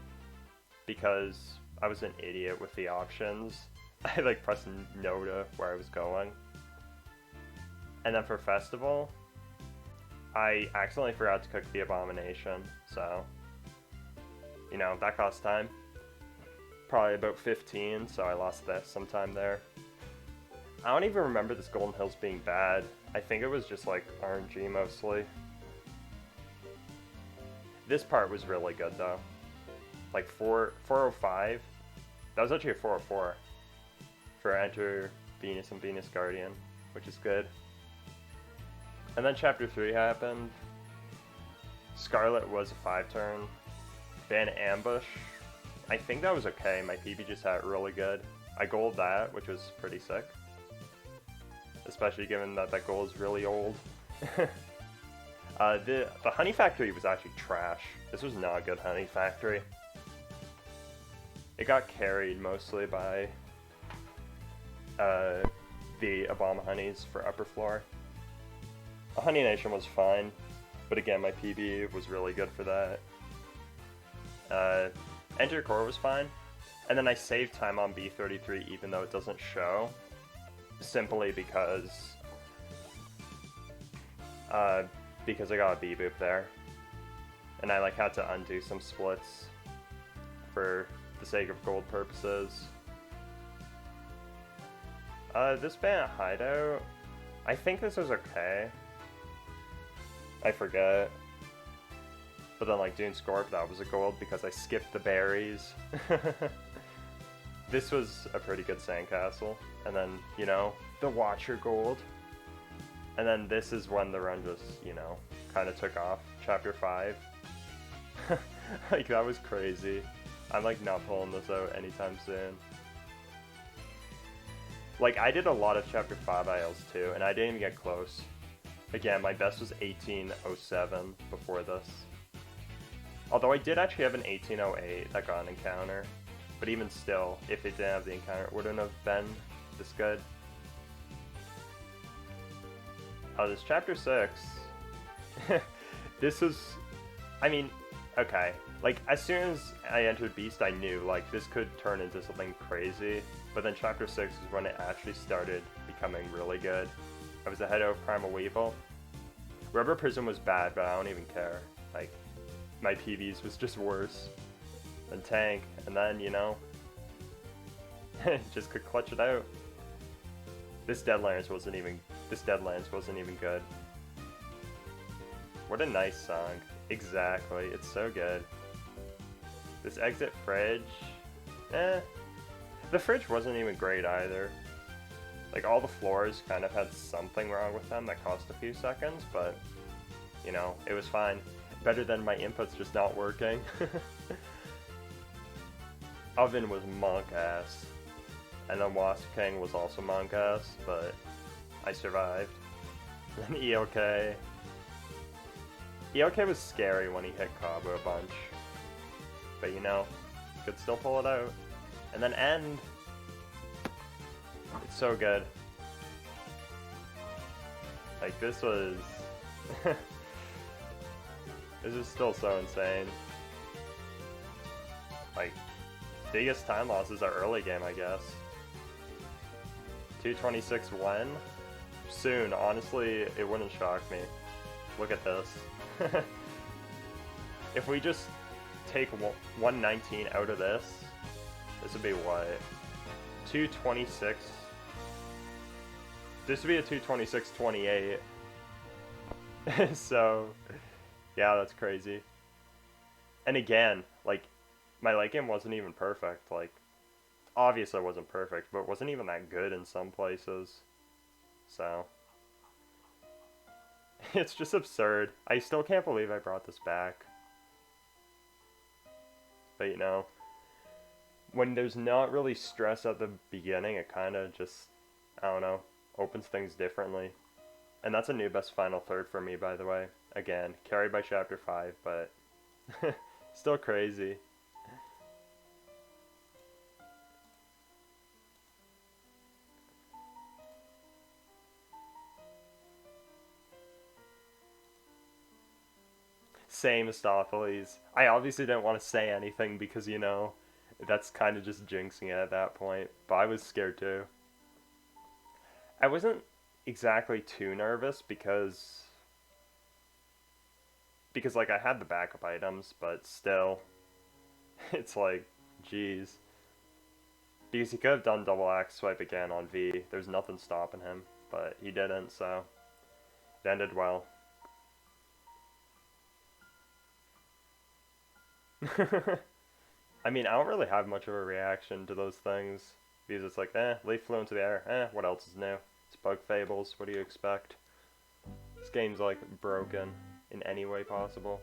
because I was an idiot with the options. I like pressed no to where I was going. And then for Festival, I accidentally forgot to cook the Abomination, so, you know, that cost time. Probably about 15, so I lost this sometime there. I don't even remember this Golden Hills being bad. I think it was just like RNG mostly. This part was really good though. Like 405, that was actually a 404 for Enter Venus and Venus Guardian, which is good. And then chapter 3 happened. Scarlet was a 5-turn. Ban Ambush, I think that was okay. My PB just had it really good. I gold that, which was pretty sick. Especially given that that goal is really old. The Honey Factory was actually trash. This was not a good Honey Factory. It got carried mostly by the Obama Honeys for upper floor. A Honey Nation was fine, but again, my PB was really good for that. Enter Core was fine, and then I saved time on B33 even though it doesn't show, simply because I got a B-boop there, and I like had to undo some splits for the sake of gold purposes. This band Hideout, I think this was okay. I forget. But then like Dune Scorp, that was a gold because I skipped the berries. This was a pretty good sandcastle. And then, you know, the Watcher gold. And then this is when the run just, you know, kind of took off. Chapter 5. Like, that was crazy. I'm like not pulling this out anytime soon. Like, I did a lot of Chapter 5 ILs too, and I didn't even get close. Again, my best was 1807 before this. Although I did actually have an 1808 that got an encounter. But even still, if it didn't have the encounter, it wouldn't have been this good. Oh, this Chapter 6. This was... I mean, okay. Like, as soon as I entered Beast, I knew, like, this could turn into something crazy. But then Chapter 6 is when it actually started becoming really good. I was ahead of Primal Weevil. Rubber Prism was bad, but I don't even care. Like, my PVs was just worse than Tank. And then, you know, just could clutch it out. This Deadlands wasn't even good. What a nice song. Exactly, it's so good. This Exit Fridge, the fridge wasn't even great either. Like, all the floors kind of had something wrong with them that cost a few seconds, but, you know, it was fine. Better than my inputs just not working. Oven was monk ass. And then Wasp King was also monk ass, but I survived. And ELK. ELK was scary when he hit Cabo a bunch. But you know, could still pull it out. And then End. It's so good. Like, this was... this is still so insane. Like, biggest time losses are early game, I guess. 226 when? Soon, honestly, it wouldn't shock me. Look at this. If we just take 119 out of this, this would be what? 226? This would be a 226-28. So, yeah, that's crazy. And again, like, my late game wasn't even perfect. Like, obviously it wasn't perfect, but it wasn't even that good in some places. So, it's just absurd. I still can't believe I brought this back. But you know, when there's not really stress at the beginning, it kind of just, I don't know, opens things differently. And that's a new best final third for me, by the way. Again, carried by Chapter 5, but still crazy. Same Mistopheles. I obviously didn't want to say anything because, you know, that's kind of just jinxing it at that point. But I was scared too. I wasn't exactly too nervous because like, I had the backup items, but still, it's like, jeez. Because he could have done double axe swipe again on V. There's nothing stopping him, but he didn't, so it ended well. I mean, I don't really have much of a reaction to those things, because it's like, leaf flew into the air, what else is new? It's bug Fables, what do you expect? This game's like broken in any way possible.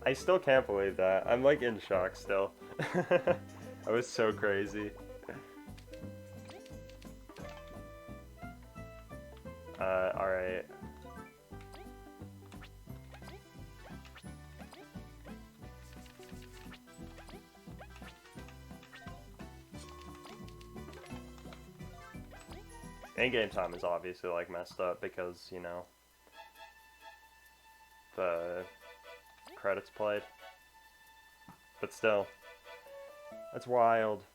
I still can't believe that. I'm like in shock still. I was so crazy. Alright. In-game time is obviously like messed up because, you know, the credits played. But still, that's wild.